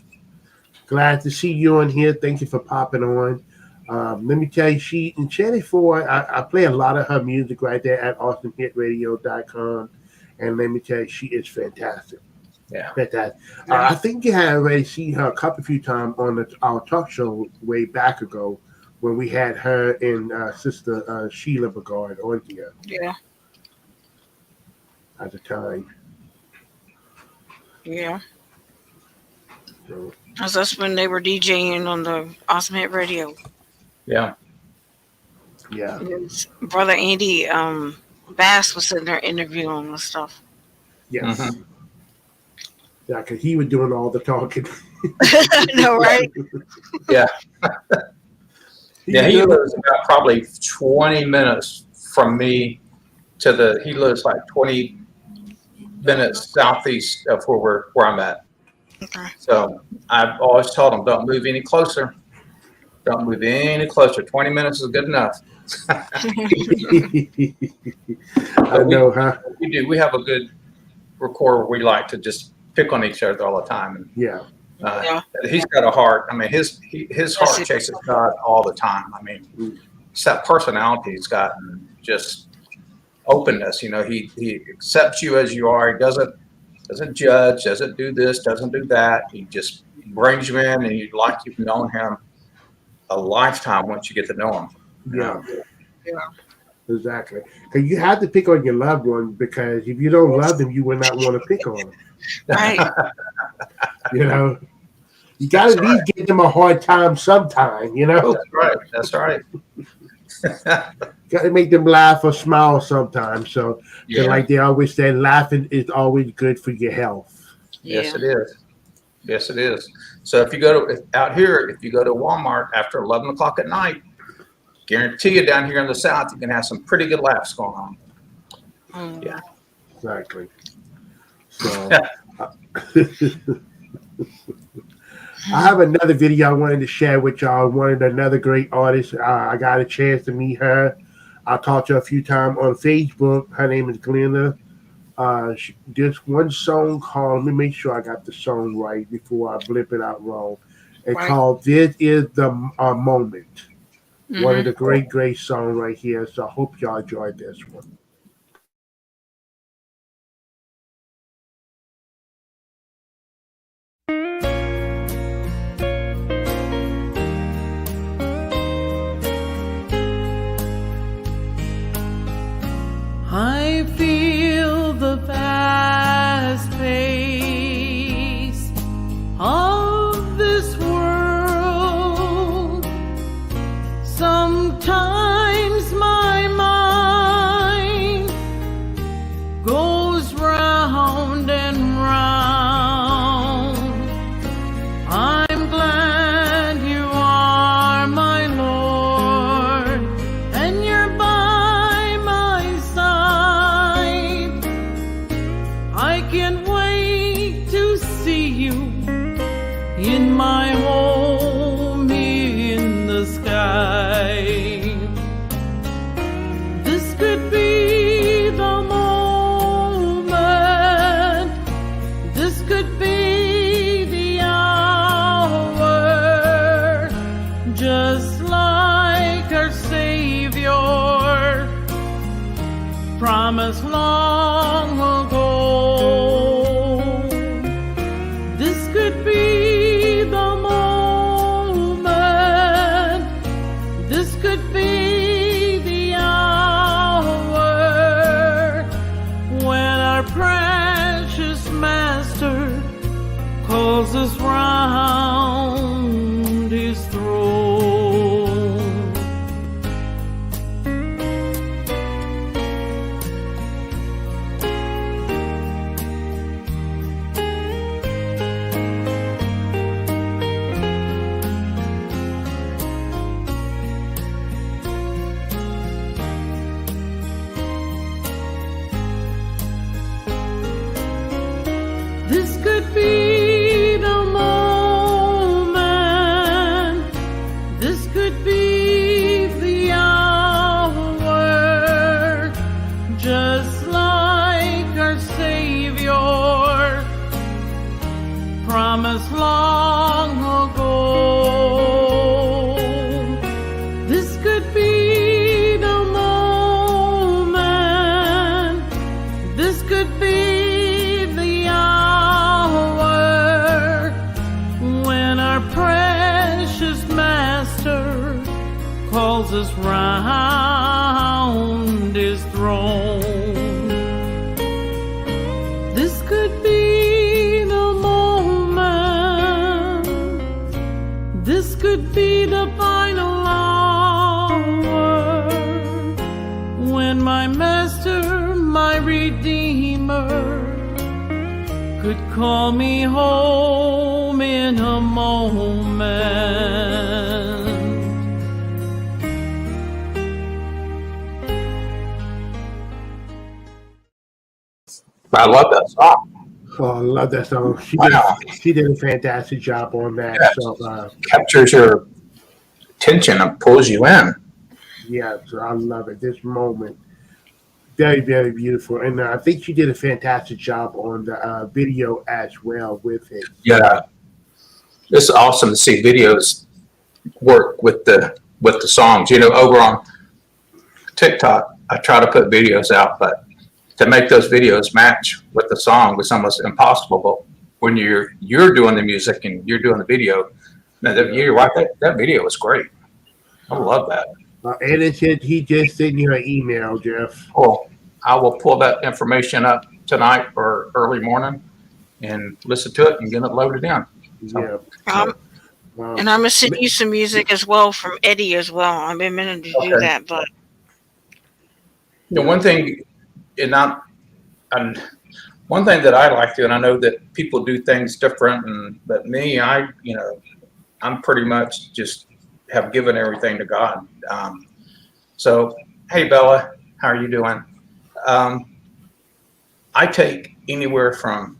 Glad to see you on here. Thank you for popping on. Let me tell you, Shannon Ford, I play a lot of her music right there at awesomehitradio.com. And let me tell you, she is fantastic. Yeah. Fantastic. Yeah. I think you had already seen her a few times on our talk show way back ago when we had her and Sister Sheila Bogard on here Yeah. at the time. Yeah. So, That's when they were DJing on the Awesome Hit Radio. Yeah. yeah. His brother Andy Bass was sitting there interviewing and stuff. Yes. Mhm. Yeah, because he was doing all the talking. No, right? Yeah. Yeah, he was lives about probably 20 minutes from me he lives like 20 minutes southeast of where I'm at. Okay. So I've always told him, don't move any closer. Don't move any closer. 20 minutes is good enough. I know, huh? We do. We have a good rapport where we like to just pick on each other all the time. And, Yeah. Yeah. He's got a heart. I mean, his heart Yes, he chases God all the time. I mean, it's that personality he's got, and just openness. You know, he accepts you as you are. He doesn't judge, doesn't do this, doesn't do that. He just brings you in, and you've known him a lifetime once you get to know him. Yeah. Yeah. Exactly. Because you have to pick on your loved one, because if you don't love them, you will not want to pick on them. Right. You know, you got to at least give them a hard time sometime, you know? That's right. That's right. Got to make them laugh or smile sometimes. So, like they always say, laughing is always good for your health. Yes, it is. Yes, it is. So if you go to Walmart after 11 o'clock at night, guarantee you down here in the South, you can have some pretty good laughs going on. Yeah. Exactly. So I have another video I wanted to share with y'all. Another great artist. I got a chance to meet her. I talked to her a few times on Facebook. Her name is Glenda. There's one song called, let me make sure I got the song right before I blip it out wrong. It's called This Is the Moment. One of the great songs right here. So I hope y'all enjoyed this one. I feel the fast pace of this world. Sometimes my mind goes round and round. I'm glad you are my Lord, and you're by my side. I can't wait to see you in my home in the sky. This could be the moment. This could be the hour. Just like our Savior promised long ago. This could be the moment. This could be the hour when our precious Master calls us round his throne. This could be the moment. This could be the hour. Just like our Savior promised long ago. This could be the moment. This could be the hour when our precious Master calls us round his throne. This could be the moment. This could be the final hour when my Master, my Redeemer, could call me home in a moment. I love that song. Oh, I love that song. She did a fantastic job on that. Yes. So, Captures your attention and pulls you in. yeah, so I love it. This moment, very, very beautiful. And I think she did a fantastic job on the video as well with it. Yeah. It's awesome to see videos work with the with the songs. Over on TikTok, I try to put videos out, but to make those videos match with the song was almost impossible. But when you're doing the music and you're doing the video, you're right. That video was great. I love that. Aaron said he just sent you an email, Jeff. Cool. I will pull that information up tonight or early morning and listen to it and get it loaded in. Yeah. And I'm gonna send you some music as well from Eddie as well. I've been meaning to do that, but one thing, one thing that I like to, and I know that people do things different, but me, I'm pretty much just have given everything to God. So, hey Bella, how are you doing? I take anywhere from.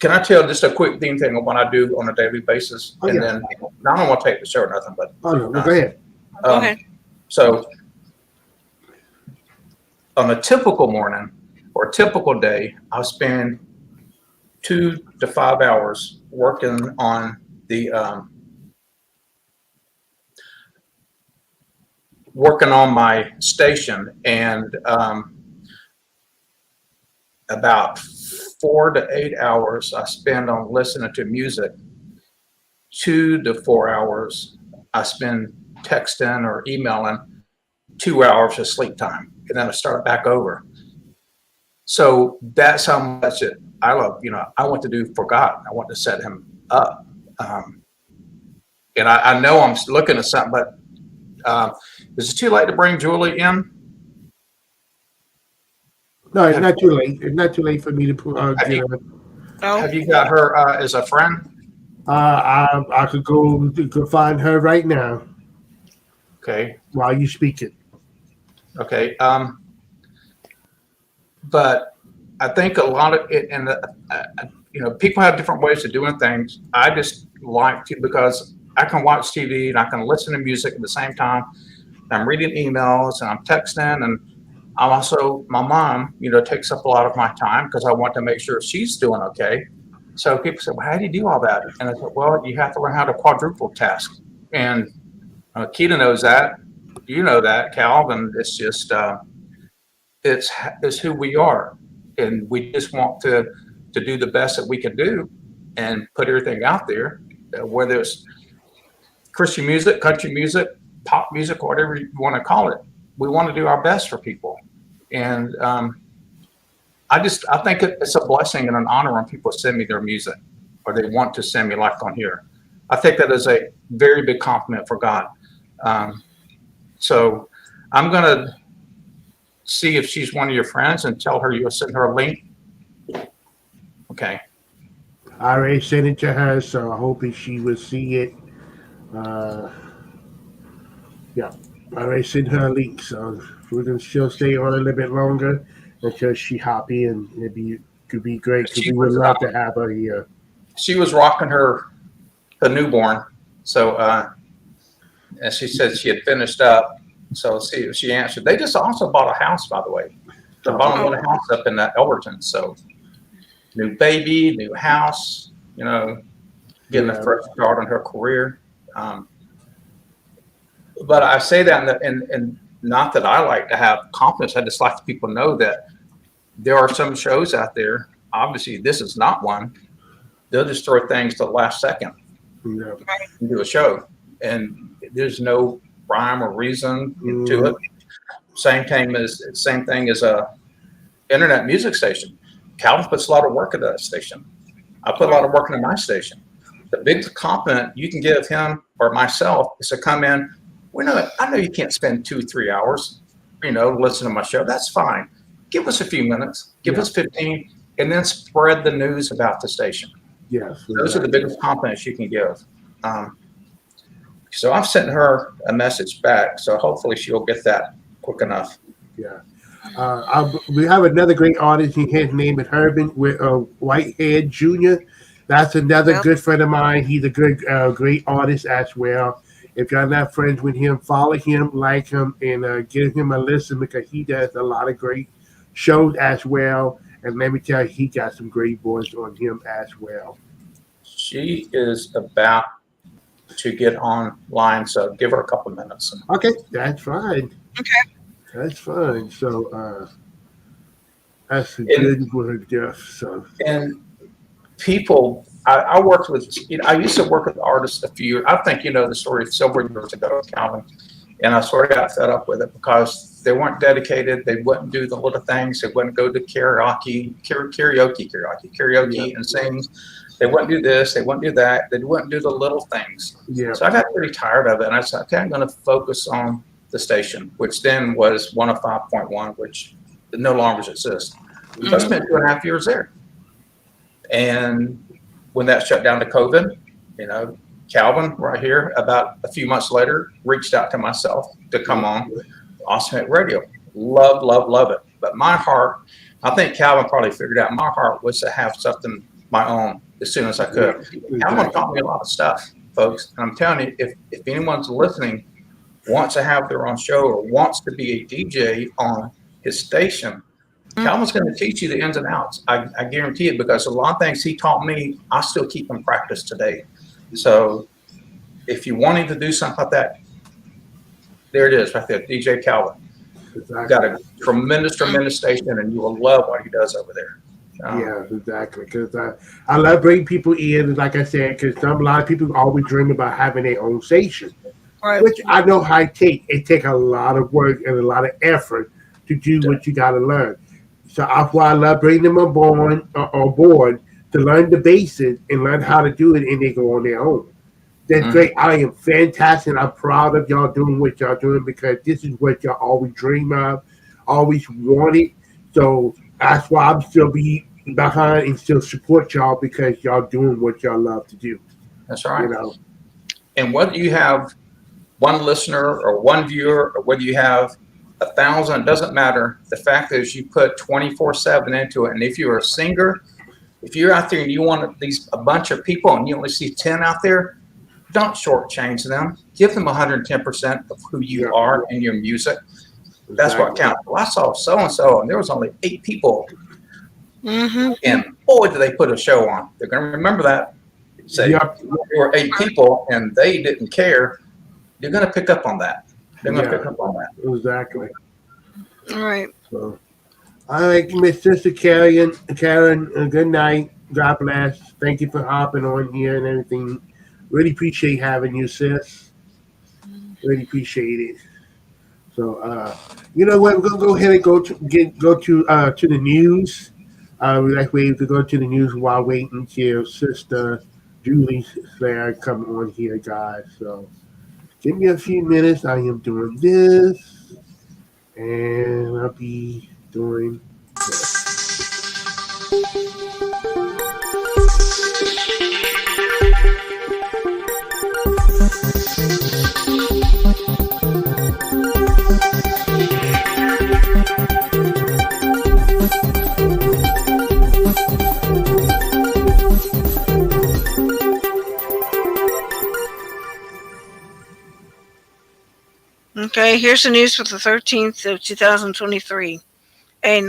Can I tell just a quick thing of what I do on a daily basis? Oh, and yeah. then I don't want to take the show or nothing, but No, go ahead. Okay. So on a typical morning or a typical day, I'll spend 2 to 5 hours working on the working on my station, and about 4 to 8 hours I spend on listening to music. 2 to 4 hours I spend texting or emailing. 2 hours of sleep time, and then I start back over. So that's how much I love. I want to do for God. I want to set Him up. And I know I'm looking at something, but is it too late to bring Julie in? No, it's not too late. It's not too late for me to put. Have you got her as a friend? I could go find her right now. Okay. While you speaking. Okay. But I think a lot of it, and people have different ways of doing things. I just like to, because I can watch TV and I can listen to music at the same time. I'm reading emails and I'm texting, and I'm also, my mom, takes up a lot of my time because I want to make sure she's doing okay. So people say, well, how do you do all that? And I said, well, you have to learn how to quadruple task. And Keita knows that. You know that, Calvin. It's just, it's who we are. And we just want to do the best that we can do and put everything out there, whether it's Christian music, country music, pop music, whatever you want to call it. We want to do our best for people. And I think it's a blessing and an honor when people send me their music, or they want to send me like on here. I think that is a very big compliment for God. So I'm going to see if she's one of your friends and tell her you'll send her a link. Okay. I already sent it to her, so I hope she will see it. Yeah, I already sent her a link, so she'll stay on a little bit longer until she hop in. Could be great because we would love to have her here. She was rocking her newborn, so and she said she had finished up. So let's see if she answered. They just also bought a house, by the way. They bought a little house up in Elberton. So new baby, new house, getting a fresh start on her career. But I say that, and not that I like to have confidence. I just like to people know that there are some shows out there. Obviously, this is not one. They'll just throw things to the last second and do a show, and there's no rhyme or reason to it. Same thing as a internet music station. Calvin puts a lot of work into that station. I put a lot of work into my station. The big compliment you can give him or myself is to come in. I know you can't spend 2-3 hours, listen to my show. That's fine. Give us a few minutes. Give us 15, and then spread the news about the station. Yes, those are the biggest compliments you can give. So I've sent her a message back, so hopefully she'll get that quick enough. Yeah. We have another great artist. His name is Herbin with Whitehead Jr. That's another good friend of mine. He's a good, great artist as well. If you're not friends with him, follow him, like him, and give him a listen because he does a lot of great shows as well. And let me tell you, he got some great voice on him as well. She is about to get online. So give her a couple minutes. Okay, that's fine. Okay. That's fine. So that's a And, good word, Jeff. So and people, I worked with, I used to work with artists a few years. I think you know the story several years ago, Calvin. And I sort of got fed up with it because they weren't dedicated. They wouldn't do the little things. They wouldn't go to karaoke and sing. They wouldn't do this. They wouldn't do that. They wouldn't do the little things. yeah, So I got pretty tired of it. And I said, okay, I'm going to focus on the station, which then was 105.1, which no longer exists. So I spent 2.5 years there. And when that shut down to COVID, you know, Calvin right here about a few months later reached out to myself to come on Awesome Hit Radio. Love it. But my heart, I think Calvin probably figured out my heart was to have something my own as soon as I could. Calvin taught me a lot of stuff, folks. And I'm telling you, if anyone's listening wants to have their own show or wants to be a DJ on his station, Calvin's going to teach you the ins and outs. I guarantee it, because a lot of things he taught me, I still keep in practice today. So if you wanted to do something like that, there it is right there, DJ Calvin. exactly. Got a tremendous station, and you will love what he does over there. Yeah, exactly. Because I love bringing people in, like I said, because a lot of people always dream about having their own station, Right. which I know how it take. It take a lot of work and a lot of effort to do what you got to learn. So that's why I love bringing them on board to learn the basics and learn how to do it, and they go on their own. That's great. I am fantastic. I'm proud of y'all doing what y'all doing, because this is what y'all always dream of, always wanted. So that's why I'm still be behind and still support y'all, because y'all doing what y'all love to do. That's right. You know, And whether you have one listener or one viewer, or whether you have 1,000, it doesn't matter. The fact is you put 24/7 into it. And if you're a singer, if you're out there and you want a bunch of people and you only see 10 out there, don't shortchange them. Give them 110% of who you are in your music. That's what counts. Well, I saw so-and-so, and there was only 8 people. And boy, did they put a show on. They're going to remember that. Say there were 8 people and they didn't care. You're going to pick up on that. They're going to pick up on that. Exactly. All right. So, all right, Miss Sister Karen, good night. God bless. Thank you for hopping on here and everything. Really appreciate having you, sis. Really appreciate it. So, you know what? We're gonna go ahead and go to the news. We like wait to go to the news while waiting till Sister Julie Slayer come on here, guys. So, give me a few minutes. I am doing this, and I'll be doing this. Okay, here's the news for the 13th of 2023. A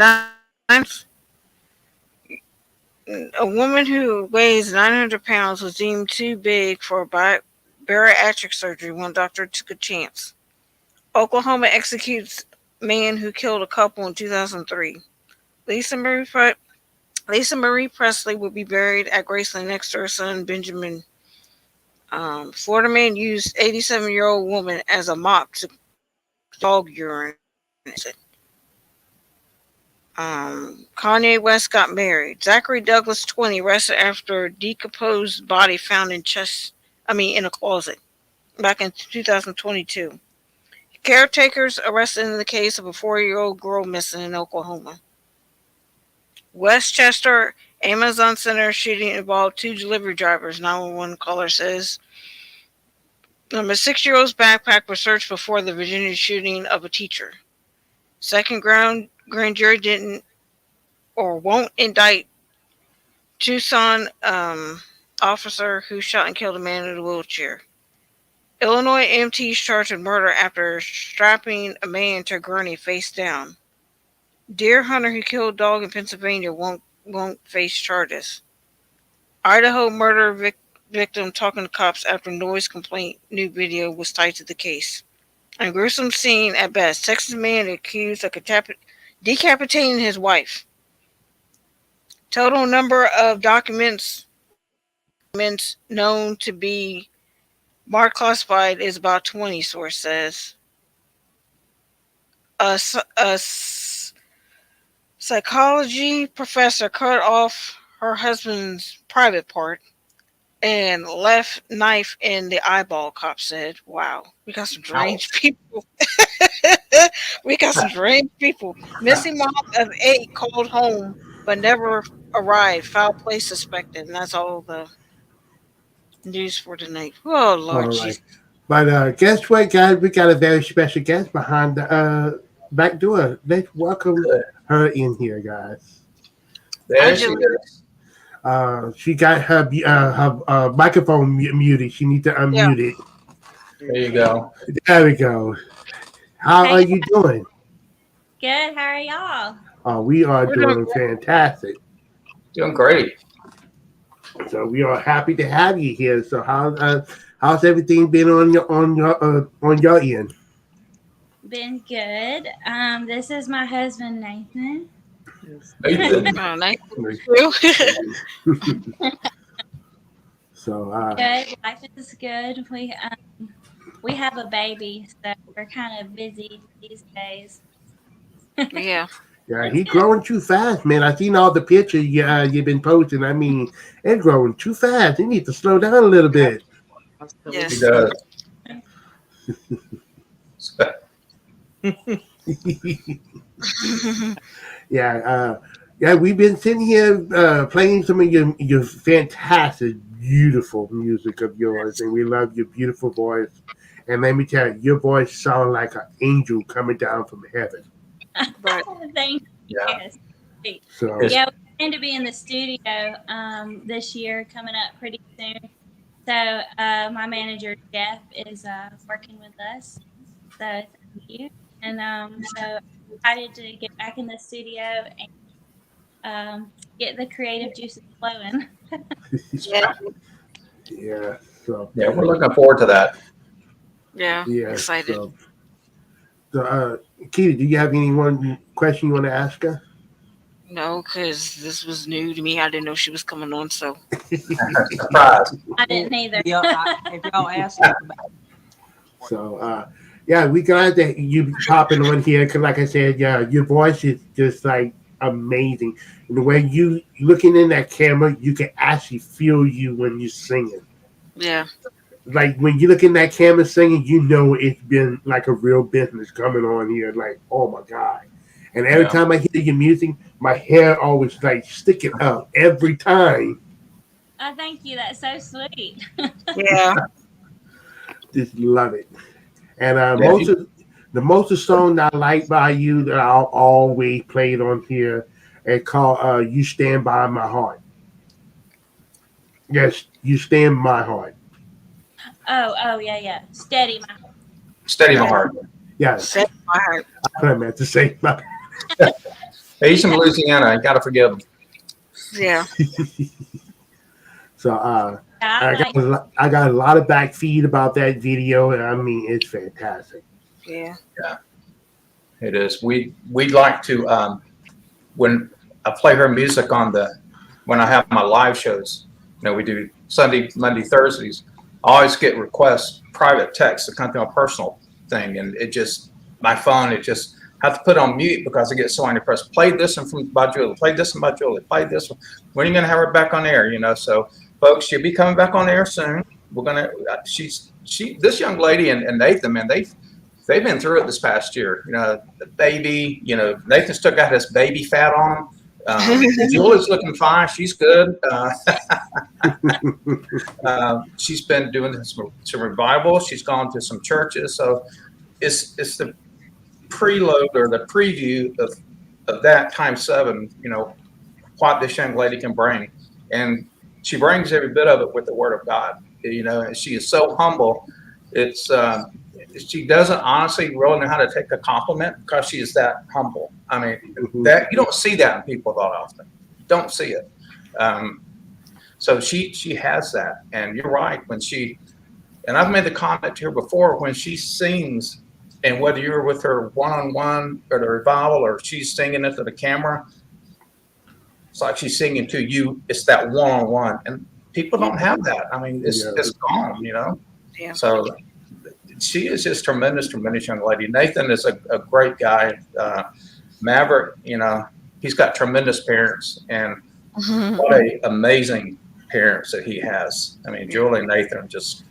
woman who weighs 900 pounds was deemed too big for bariatric surgery when doctor took a chance. Oklahoma executes man who killed a couple in 2003. Lisa Marie Presley will be buried at Graceland next to her son Benjamin. Florida man used 87-year-old woman as a mop to dog urine. Kanye West got married. Zachary Douglas, 20, arrested after decomposed body found in a closet back in 2022. Caretakers arrested in the case of a 4-year-old girl missing in Oklahoma. Westchester Amazon Center shooting involved 2 delivery drivers, 911 caller says. A 6-year-old's backpack was searched before the Virginia shooting of a teacher. Second grand jury didn't or won't indict Tucson officer who shot and killed a man in a wheelchair. Illinois EMTs charged with murder after strapping a man to a gurney face down. Deer hunter who killed dog in Pennsylvania won't face charges. Idaho murder victim talking to cops after noise complaint. New video was tied to the case. A gruesome scene at best. Texas man accused of decapitating his wife. Total number of documents known to be marked classified is about 20, source says. A psychology professor cut off her husband's private part and left knife in the eyeball, cop said. Wow, we got some deranged people. We got some deranged people. Missing mom of 8 called home but never arrived. Foul play suspected. And that's all the news for tonight. Oh, Lord All Jesus. right. But guess what, guys? We got a very special guest behind the back door. Let's welcome her in here, guys. There she is. She got her microphone muted. She needs to unmute it. There you go. There we go. How are you doing? Good. How are y'all? We are doing fantastic. Doing great. So we are happy to have you here. So how's everything been on your end? Been good. This is my husband Nathan. Nathan. Oh, nice. So Good. Life is good. We have a baby, so we're kind of busy these days. Yeah. yeah, he's growing too fast, man. I've seen all the pictures you've been posting. I mean, it's growing too fast. You need to slow down a little bit. Yes. He does. Yeah, we've been sitting here playing some of your fantastic, beautiful music of yours, and we love your beautiful voice. And let me tell you, your voice sounds like an angel coming down from heaven. Right. Thank you. Yeah. Yes. So Yeah, we plan to be in the studio this year, coming up pretty soon. So my manager Jeff is working with us. So thank you. And so I'm excited to get back in the studio and get the creative juices flowing. Yeah. yeah, so Yeah, we're looking forward to that. Yeah. yeah, Excited. So Keita, do you have any one question you want to ask her? No, because this was new to me. I didn't know she was coming on. So Surprise. I didn't either. Yeah, if y'all ask about So yeah, we glad that you popping on here because, like I said, yeah, your voice is just like amazing. And the way you looking in that camera, you can actually feel you when you're singing. yeah. Like when you look in that camera singing, you know it's been like a real business coming on here. Like, oh my God. And every time I hear your music, my hair always like sticking up every time. Oh, thank you. That's so sweet. Yeah. Just love it. And most of the songs I like by you that I'll always play it on here is called "You Stand by My Heart." Yes, you stand my heart. Oh, yeah. Steady my heart. Steady my heart. Yes, Set my heart. I meant to say. Hey, he's from Louisiana. You got to forgive him. Yeah. So I got a lot of back feed about that video, and I mean it's fantastic. Yeah. It is. We'd like to when I play her music when I have my live shows. You know, we do Sunday, Monday, Thursdays. I always get requests, private text to come to a personal thing, and my phone have to put on mute because I get so unimpressed. Play this one by Julie. Play this one by Julie. Play this one. When are you going to have her back on air? You know, so folks, she'll be coming back on air soon. We're gonna. This young lady and Nathan, man, they've been through it this past year. You know, the baby. You know, Nathan still got his baby fat on him. Julie's looking fine. She's good. She's been doing some revival. She's gone to some churches. So it's the preload or the preview of that times 7. You know what this young lady can bring, and she brings every bit of it with the Word of God. You know, and she is so humble. It's she doesn't honestly really know how to take a compliment because she is that humble. I mean, that you don't see that in people that often. You don't see it. So she has that, and you're right. When she, and I've made the comment here before, when she sings, and whether you're with her one-on-one at a revival or she's singing into the camera, it's like she's singing to you. It's that one-on-one, and people don't have that. I mean, it's gone, you know. Yeah. So she is just tremendous young lady. Nathan is a great guy. Maverick, you know, he's got tremendous parents, and what a amazing parents that he has. I mean, Julie and Nathan, just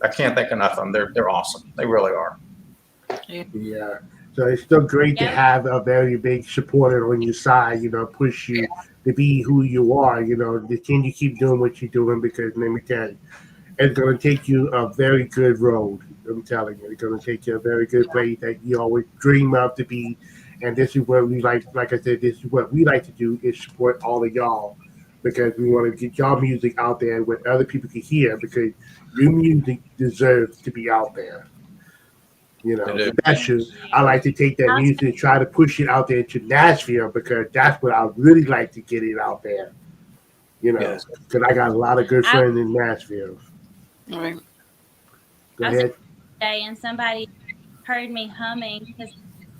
I can't think enough of them. They're awesome. They really are. Yeah. So it's still great to have a very big supporter on your side, you know, push you to be who you are, you know. Can you keep doing what you're doing? Because let me tell you, it's going to take you a very good road. I'm telling you, it's going to take you a very good place that you always dream of to be. And this is what we like I said, this is what we like to do is support all of y'all because we want to get y'all music out there where other people can hear because your music deserves to be out there. You know, that's just, I like to take that music and try to push it out there to Nashville because that's what I really like to get it out there. You know, because I got a lot of good friends in Nashville. All right. Go ahead. And somebody heard me humming because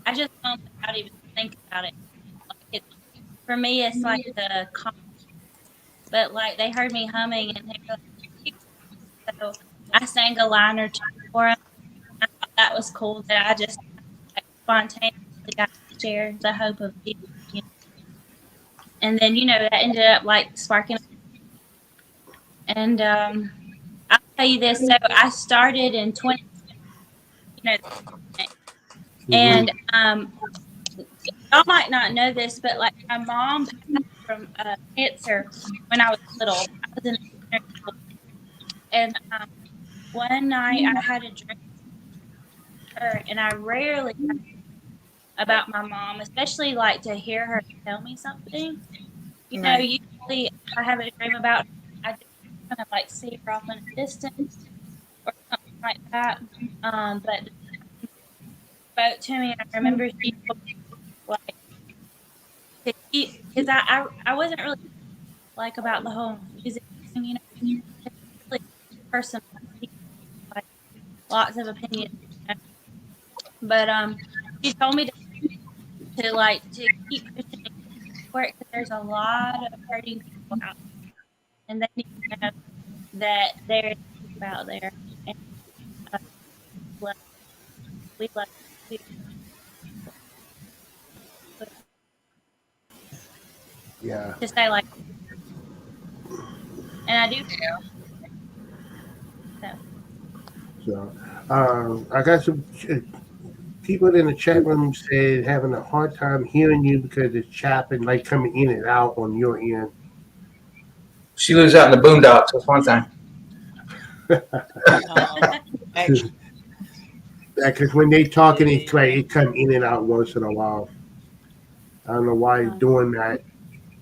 I just don't without even think about it. Like for me, it's like the but like they heard me humming and they were like, so I sang a line or two for them. I thought that was cool that I just like, spontaneously got to share the hope of Jesus. You know? And then, you know, that ended up like sparking. And I'll tell you this. So I started in 20, you know, and y'all might not know this, but like my mom passed from cancer when I was little. I was in elementary school. And one night I had a dream with her, and I rarely talk about my mom, especially like to hear her tell me something. You know, usually if I have a dream about her, I just kind of like see her off in a distance or something like that. But spoke to me, and I remember she told me like to keep because I wasn't really like about the whole music thing, you know, it's really personal, like lots of opinions, you know? But she told me to like to keep pushing for it because there's a lot of hurting people out there, and they need to know that there's people out there, and we love you. Yeah. To say like, and I do. So, I got some people in the chat room said having a hard time hearing you because it's chopping, like coming in and out on your end. She lives out in the boondocks. That's one thing. Because when they talking, it's like it come in and out once in a while. I don't know why it's doing that.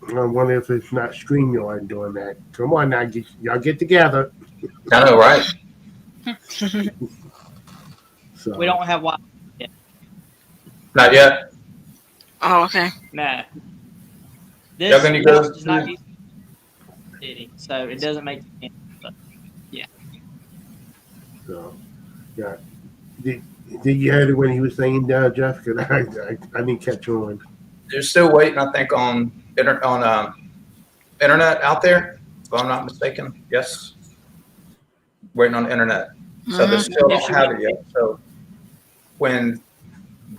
I wonder if it's not StreamYard doing that. Come on now, y'all get together. I know, right? So. We don't have Wi-Fi yet. Not yet. Oh, okay. No. Y'all This gonna go is not city, so it doesn't make sense. But yeah. So, yeah. Did you hear it when he was saying Jeff? Because I didn't catch on. They're still waiting, I think, on internet out there, if I'm not mistaken. Yes, waiting on the internet. So they still don't have it yet. So when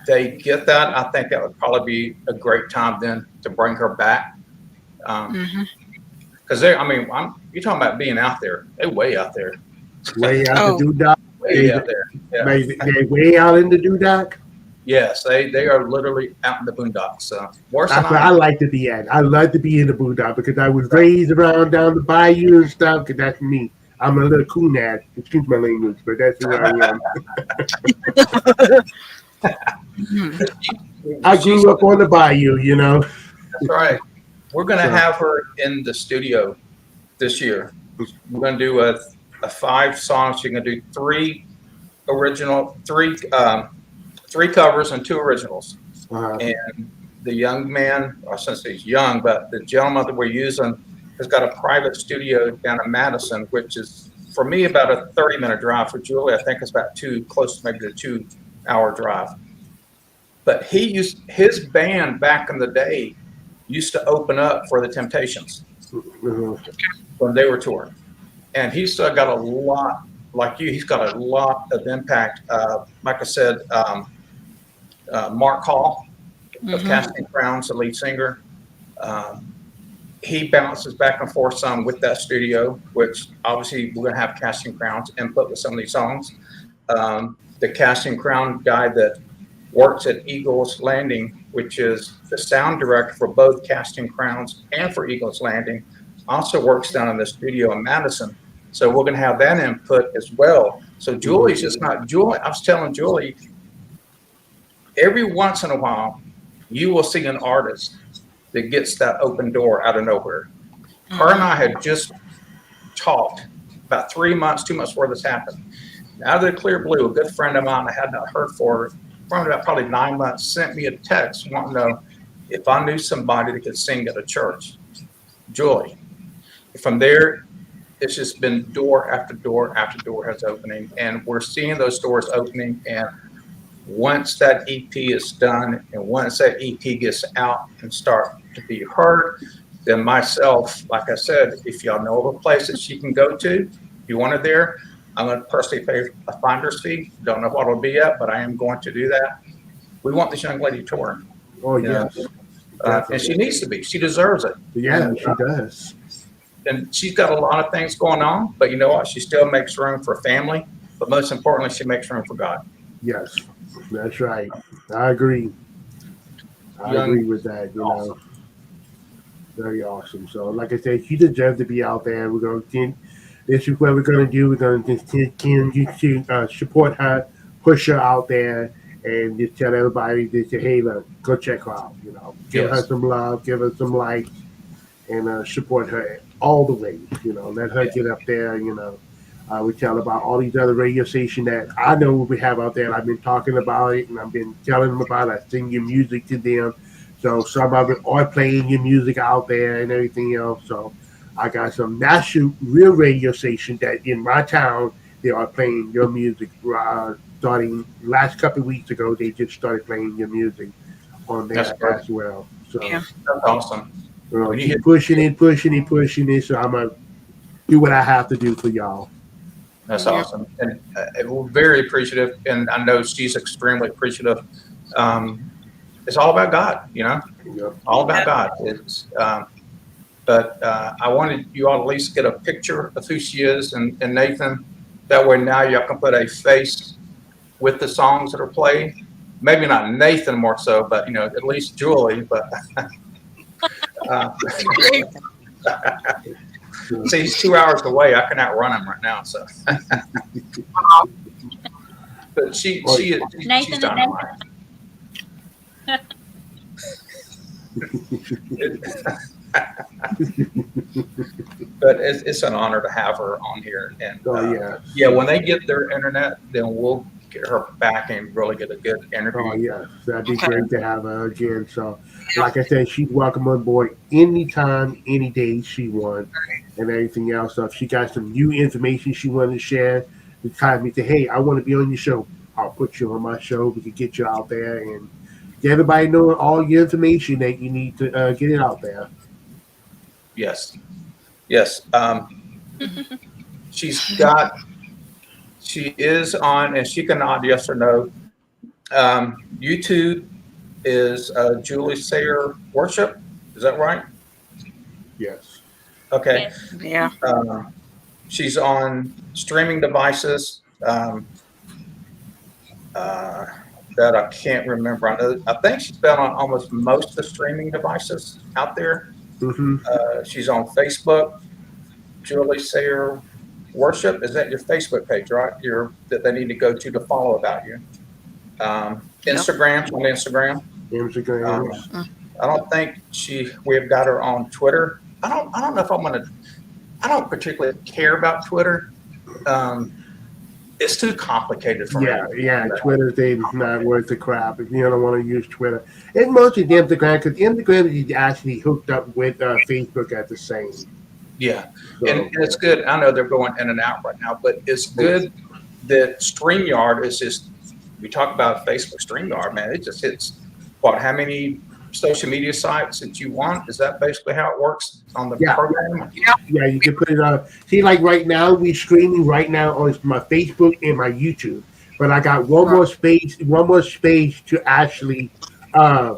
they get that, I think that would probably be a great time then to bring her back. Because I mean, you're talking about being out there. They're way out there. Way out the doodah. Way out there. Yeah. They way out in the doodah. Yes, they are literally out in the boondocks. So that's where I like to be at. I like to be in the boondock because I was raised around down the bayou and stuff. Because that's me. I'm a little coonad. Excuse my language, but that's who I am. I grew up on the bayou, you know. That's right. We're going to have her in the studio this year. We're going to do a 5 songs. She's going to do 3 covers and 2 originals. And the young man, or since he's young, but the gentleman that we're using, has got a private studio down in Madison, which is for me about a 30-minute drive. For Julie, I think it's about close to maybe a 2-hour drive. But his band back in the day used to open up for the Temptations when they were touring. And he's still got a lot, like you, he's got a lot of impact. Like I said, Mark Hall of Casting Crowns, the lead singer, he bounces back and forth some with that studio, which obviously we're going to have Casting Crowns input with some of these songs. The Casting Crown guy that works at Eagles Landing, which is the sound director for both Casting Crowns and for Eagles Landing, also works down in the studio in Madison. So we're going to have that input as well. So Julie's just not Julie. I was telling Julie, every once in a while, you will see an artist that gets that open door out of nowhere. Her and I had just talked about 2 months before this happened. Out of the clear blue, a good friend of mine I had not heard for about probably 9 months sent me a text wanting to know if I knew somebody that could sing at a church. Julie. From there, it's just been door after door after door has opening, and we're seeing those doors opening. And once that EP is done, and once that EP gets out and start to be heard, then myself, like I said, if y'all know of a place that she can go to, if you want it there, I'm going to personally pay a finder's fee. Don't know what it'll be at, but I am going to do that. We want this young lady touring. Oh, yes. And she needs to be. She deserves it. Yeah, she does. And she's got a lot of things going on, but you know what? She still makes room for family, but most importantly, she makes room for God. Yes, that's right. I agree. I agree with that. You know, very awesome. So, like I said, she deserves to be out there. We're going to. This is what we're going to do. We're going to continue to support her, push her out there, and just tell everybody that, hey, look, go check her out. You know, give her some love, give her some likes, and support her all the way. You know, let her get up there. You know, we tell about all these other radio stations that I know we have out there. I've been talking about it, and I've been telling them about it. I sing your music to them. So some of it are playing your music out there and everything else. So I got some national real radio stations that in my town, they are playing your music. Starting last couple of weeks ago, they just started playing your music on there as well. So that's awesome. Keep pushing it. So I'm going to do what I have to do for y'all. That's awesome. And we're very appreciative. And I know she's extremely appreciative. It's all about God, you know, all about God. It's, but I wanted you all to at least get a picture of who she is and Nathan. That way now y'all can put a face with the songs that are played. Maybe not Nathan more so, but, you know, at least Julie. But see, he's 2 hours away. I can outrun him right now. So, but she's dynamite. But it's an honor to have her on here. And when they get their internet, then we'll get her back and really get a good interview. Oh yeah, that'd be great to have her again. So, like I said, she's welcome on board anytime, any day she wants, and everything else. So if she got some new information she wanted to share, the time me say, hey, I want to be on your show. I'll put you on my show. We can get you out there and get everybody knowing all your information that you need to get it out there. Yes. She is on, and she can nod yes or no. YouTube is Julie Sayer Worship. Is that right? Yes. Okay. Yeah. She's on streaming devices that I can't remember. I think she's been on almost most of the streaming devices out there. She's on Facebook, Julie Sayer Worship. Is that your Facebook page, right? That they need to go to follow about you. Instagram, on Instagram. I don't think we have got her on Twitter. I don't know if I don't particularly care about Twitter. It's too complicated for me. Yeah, Twitter is not worth the crap if you don't want to use Twitter. It's mostly Instagram, because Instagram is actually hooked up with Facebook at the same. Yeah, and So it's good. I know they're going in and out right now, but it's good that StreamYard is just. We talk about Facebook StreamYard, man. It just hits what? How many social media sites that you want? Is that basically how it works on the yeah, program? yeah, you can put it on. See, like right now, we streaming right now on my Facebook and my YouTube. But I got one more space to actually uh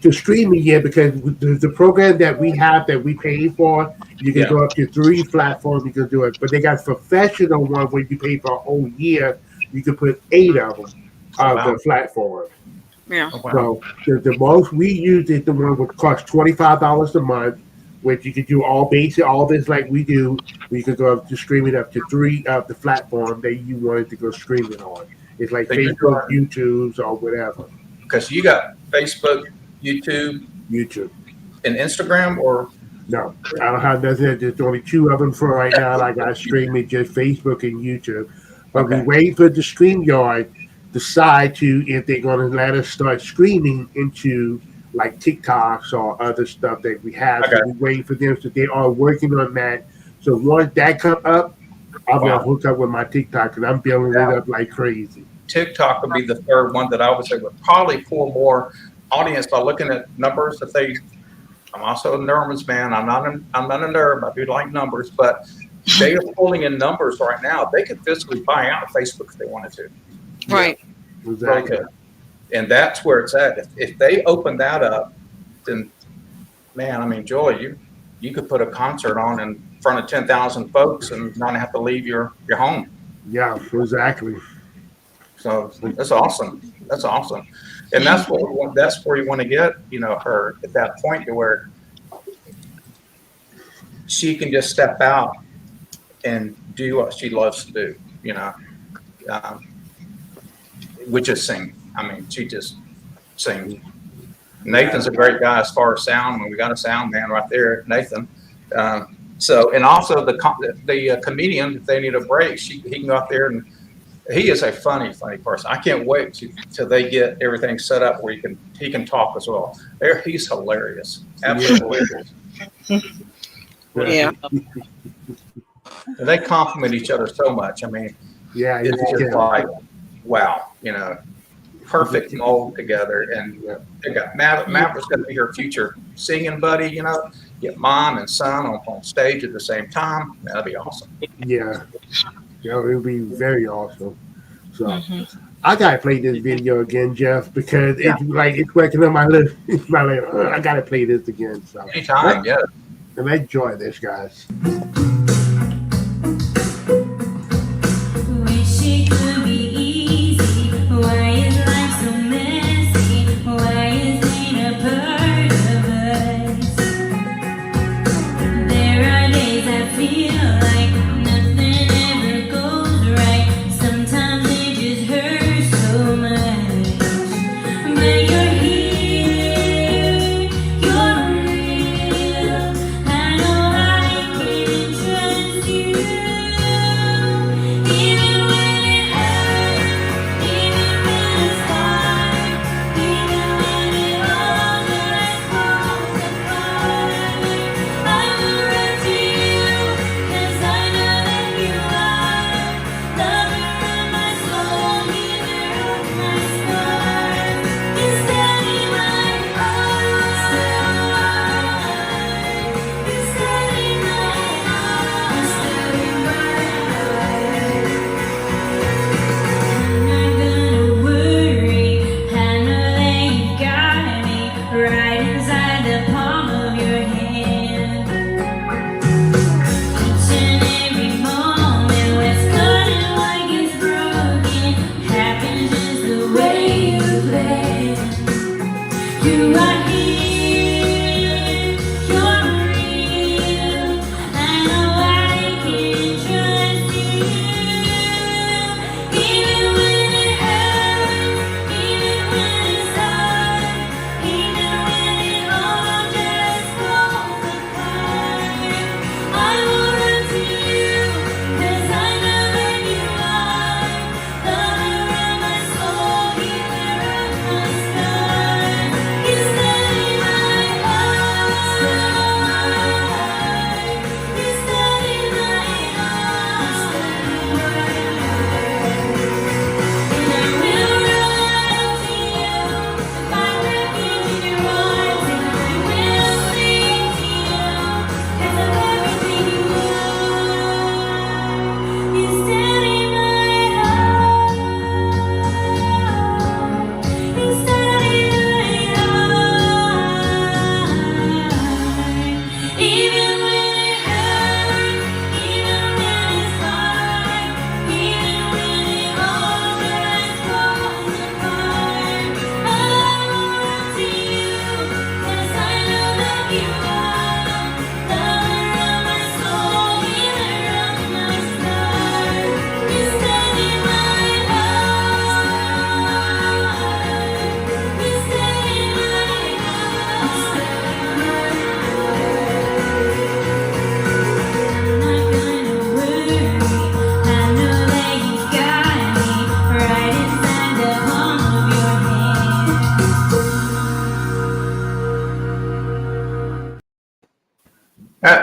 to stream it yet because the program that we have that we pay for, you can Yeah. go up to 3 platforms. You can do it, but they got professional one where you pay for a whole year. You can put 8 of them Oh, of wow. the platform. Yeah. Oh, wow. So the most we use is the one which costs $25 a month, which you can do all basic, all this like we do. You can go up to stream it up to 3 of the platform that you wanted to go stream it on. It's like So you're Facebook, doing YouTube's, or whatever. because you got Facebook, YouTube, YouTube. and Instagram, or No, I don't have nothing. There's only 2 of them for right now. Like I stream it just Facebook and YouTube. But we okay, wait for the StreamYard decide to if they're going to let us start streaming into like TikToks or other stuff that we have. Okay. So we wait for them. So they are working on that. So once that come up, I'll be able to hook up with my TikTok and I'm building it up like crazy. TikTok would be the third one that I would say would probably pull more audience by looking at numbers. If they, I'm also a numbers man. I'm not a nerd. I do like numbers, but they are pulling in numbers right now. They could physically buy out Facebook if they wanted to. Right. Exactly. Okay. And that's where it's at. If they open that up, then man, I mean, Joy, you could put a concert on in front of 10,000 folks and not have to leave your home. Yeah, exactly. So that's awesome. That's awesome. And that's what we want, that's where you want to get, her at that point to where she can just step out and do what she loves to do, which is sing. I mean, she just sings. Nathan's a great guy as far as sound. I mean, we got a sound man right there, Nathan. And also the comedian, if they need a break, he can go out there, and he is a funny person. I can't wait till they get everything set up where he can talk as well. He's hilarious, absolutely hilarious. Yeah. And they compliment each other so much. I mean, Yeah, it's just like, wow, perfect mold together. And they got Maverick's going to be her future singing buddy. Get mom and son on stage at the same time. That'd be awesome. Yeah. It would be very awesome. So I gotta play this video again, Jeff, because it's working on my list. I gotta play this again. So anytime, yeah. And enjoy this, guys. Wish it could be easy. Why is life so messy? Why is it a part of us? There are days I feel like nothing ever goes right. Sometimes it just hurts so much. But you're here, you're real. I know I can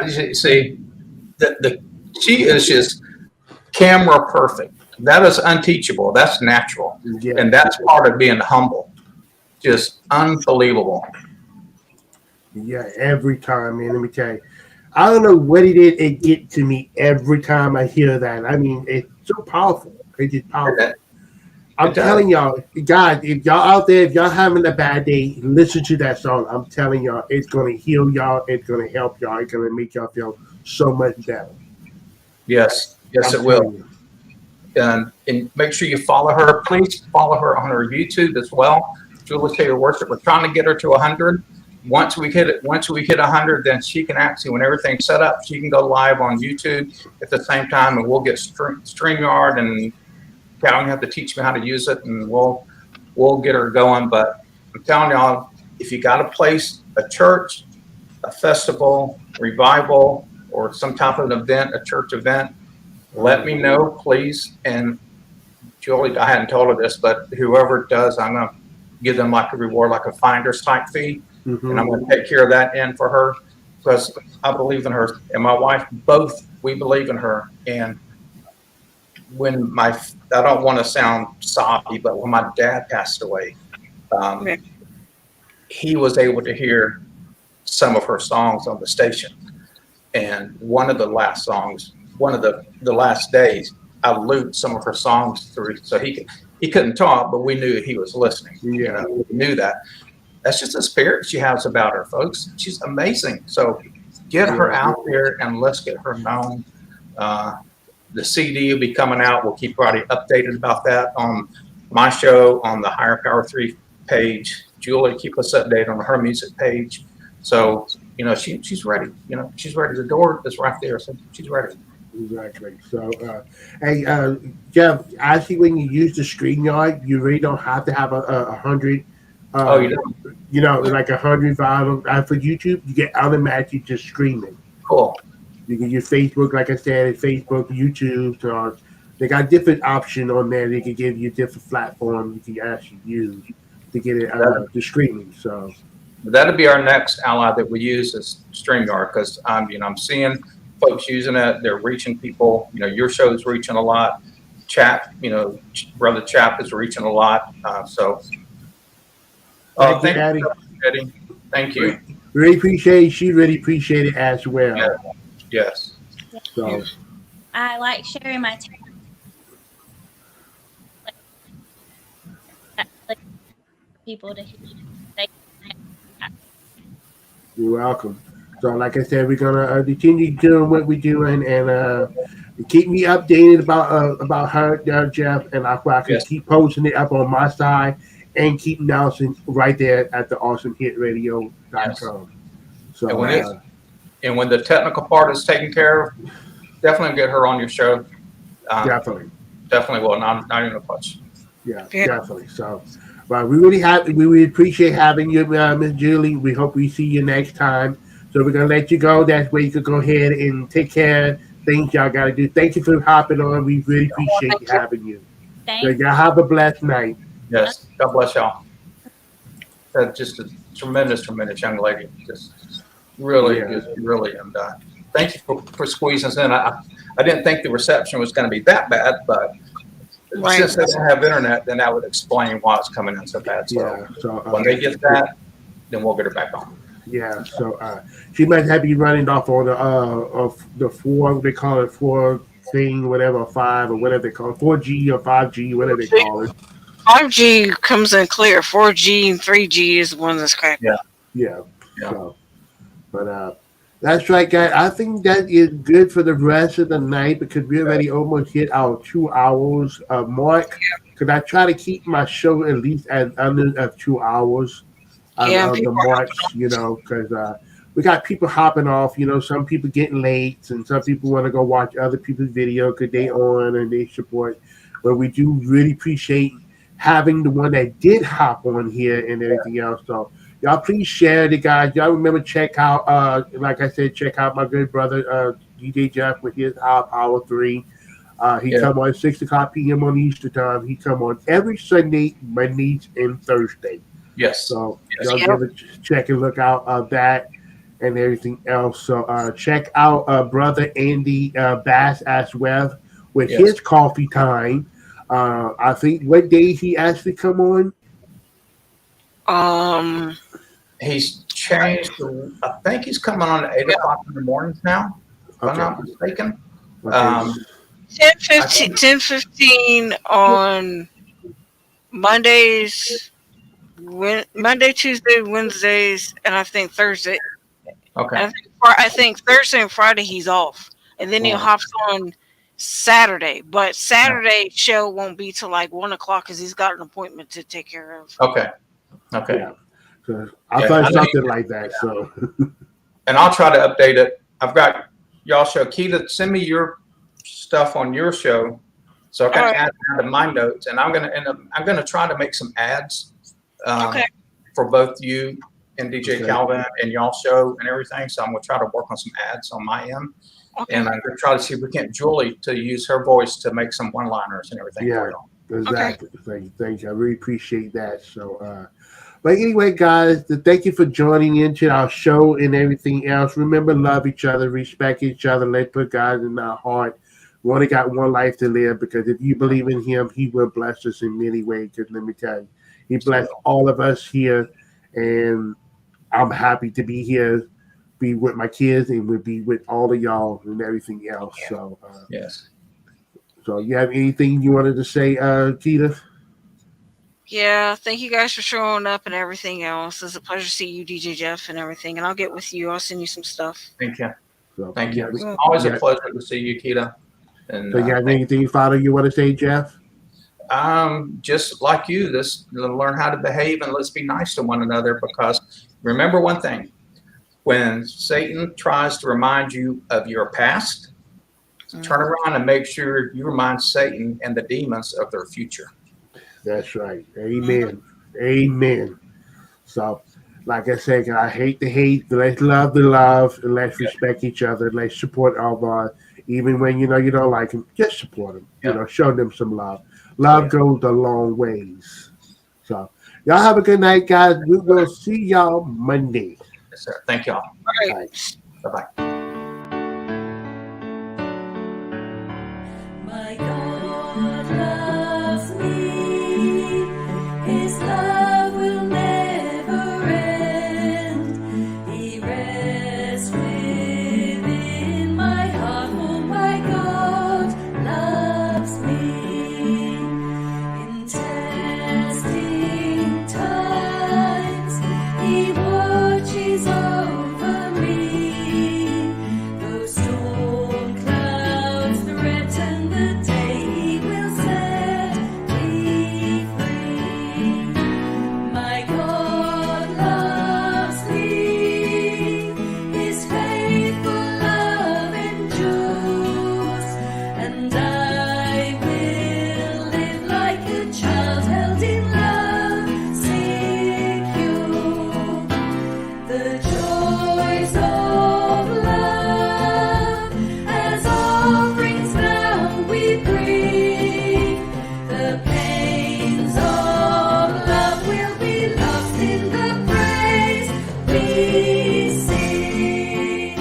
See, she is just camera perfect. That is unteachable. That's natural, Yeah. and that's part of being humble. Just unbelievable. Yeah, every time, man. Let me tell you. I don't know what it is. It get to me every time I hear that. I mean, it's so powerful. It's just powerful. It, I'm it does. telling y'all, guys, if y'all out there, if y'all having a bad day, listen to that song. I'm telling y'all, it's gonna heal y'all. It's gonna help y'all. It's gonna make y'all feel so much better. Yes, yes, I'm it will. telling you. And make sure you follow her. Please follow her on her YouTube as well. Julie Taylor Worship. We're trying to get her to 100. Once we hit 100, then she can actually, when everything's set up, she can go live on YouTube at the same time, and we'll get StreamYard, and Calvin have to teach me how to use it, and we'll get her going. But I'm telling y'all, if you got a place, a church, a festival, revival, or some type of an event, a church event, let me know, please. And Julie, I hadn't told her this, but whoever it does, I'm going to give them like a reward, like a finder's type fee. And I'm going to take care of that end for her because I believe in her. And my wife, both, we believe in her. And when I don't want to sound sobby, but when my dad passed away, he was able to hear some of her songs on the station. And one of the last songs, one of the last days, I looped some of her songs through, so he couldn't talk, but we knew he was listening. Yeah. You know, we knew that. That's just the spirit she has about her, folks. She's amazing. So get her out there and let's get her known. The CD will be coming out. We'll keep everybody updated about that on my show, on the Higher Power 3 page. Julie, keep us updated on her music page. So, you know, she's ready. You know, she's ready. The door is right there. So she's ready. Exactly. So, hey, Jeff, actually, when you use the StreamYard, you really don't have to have a hundred. Oh, you don't? You know, like 100 volume. For YouTube, you get automatically just streaming. Cool. You can use Facebook, like I said, Facebook, YouTube. So they got different options on there. They can give you different platforms you can actually use to get it the streaming. So that'll be our next ally that we use is StreamYard because I'm seeing folks using it. They're reaching people. You know, your show is reaching a lot. Chap, you know, Brother Chap is reaching a lot. Thank you, Eddie. Eddie. Thank you. Really appreciate it. She really appreciate it as well. Yeah. Yes. So I like sharing my like people to hear. You're welcome. So, like I said, we're gonna continue doing what we're doing, and keep me updated about her, Jeff, and I can keep posting it up on my side, and keep Nelson right there at the AwesomeHitRadio.com. Yes. So, and when the technical part is taken care of, definitely get her on your show. Definitely will. Not even a question. Yeah, definitely. So, but we really appreciate having you, Miss Julie. We hope we see you next time. So we're gonna let you go. That way you can go ahead and take care of things y'all gotta do. Thank you for hopping on. We really appreciate having you. So y'all have a blessed night. Yes. God bless y'all. Just a tremendous young lady. Just really. And thank you for squeezing us in. I didn't think the reception was going to be that bad, but since they don't have internet, then that would explain why it's coming in so bad. So, when they get that, then we'll get her back on. Yeah. So she might have you running off on the 4. They call it 4 thing, whatever, 5 or whatever they call it, 4G or 5G, whatever they call it. 5G comes in clear. 4G and 3G is the one that's cracking. Yeah. So, but that's right, guys. I think that is good for the rest of the night because we already almost hit our 2 hours mark. Because I try to keep my show at least at under 2 hours of the march, you know, because we got people hopping off, you know, some people getting late and some people want to go watch other people's video because they on and they support. But we do really appreciate having the one that did hop on here and everything else. So y'all please share it, guys. Y'all remember check out, like I said, check out my good brother DJ Jeff with his Power 3. He come on 6:00 p.m. on Easter time. He come on every Sunday, Mondays, and Thursday. Yes. So y'all give it check and look out of that. and everything else. So check out brother Andy Bass as well with Yes. his coffee time. I think what day he actually come on? He's changed. I think he's coming on at 8 o'clock in the mornings now, if I'm not mistaken. Okay. 10:15 on Mondays, Monday, Tuesday, Wednesdays, and I think Thursday. Okay. And I think Thursday and Friday he's off, and then he hops on Saturday. But Saturday show won't be till like 1 o'clock because he's got an appointment to take care of. Okay. Yeah. So I thought something like that. So. And I'll try to update it. I've got y'all show. Keita, send me your stuff on your show, so I can add that to my notes. And I'm gonna try to make some ads for both you and DJ Calvin and y'all show and everything. So I'm gonna try to work on some ads on my end, and I'm gonna try to see if we can get Julie to use her voice to make some one-liners and everything. Yeah, exactly. Thank you. I really appreciate that. So. But anyway, guys, thank you for joining into our show and everything else. Remember, love each other, respect each other. Let's put God in our heart. We only got one life to live, because if you believe in Him, He will bless us in many ways. Because let me tell you, He blessed all of us here, and I'm happy to be here, be with my kids, and will be with all of y'all and everything else. So, yes. So, you have anything you wanted to say, Keita? Yeah, thank you guys for showing up and everything else. It's a pleasure to see you, DJ Jeff, and everything. And I'll get with you. I'll send you some stuff. Thank you. So, Thank you. It's always a pleasure to see you, Keita. And so you have anything, Father, you want to say, Jeff? Just like you, this learn how to behave and let's be nice to one another, because remember one thing: when Satan tries to remind you of your past, turn around and make sure you remind Satan and the demons of their future. That's right. Amen. Amen. So, like I said, I hate the hate. Let's love the love, and let's respect each other. Let's support our, even when you know you don't like them, just support them. You know, show them some love. Love goes a long ways. So, y'all have a good night, guys. We will see y'all Monday. Yes, sir. Thank y'all. All right. Bye-bye. My God loves me. His love will never end. He rests within my heart. Oh, my God loves me. In testing times, He watches over me. Though storm clouds threaten the day, He will set me free. My God loves me. His faithful love endures, and I will live like a child held in love, secure. The joys of love, as offerings now we bring. The pains of love will be lost in the praise we sing.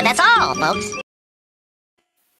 That's all, folks.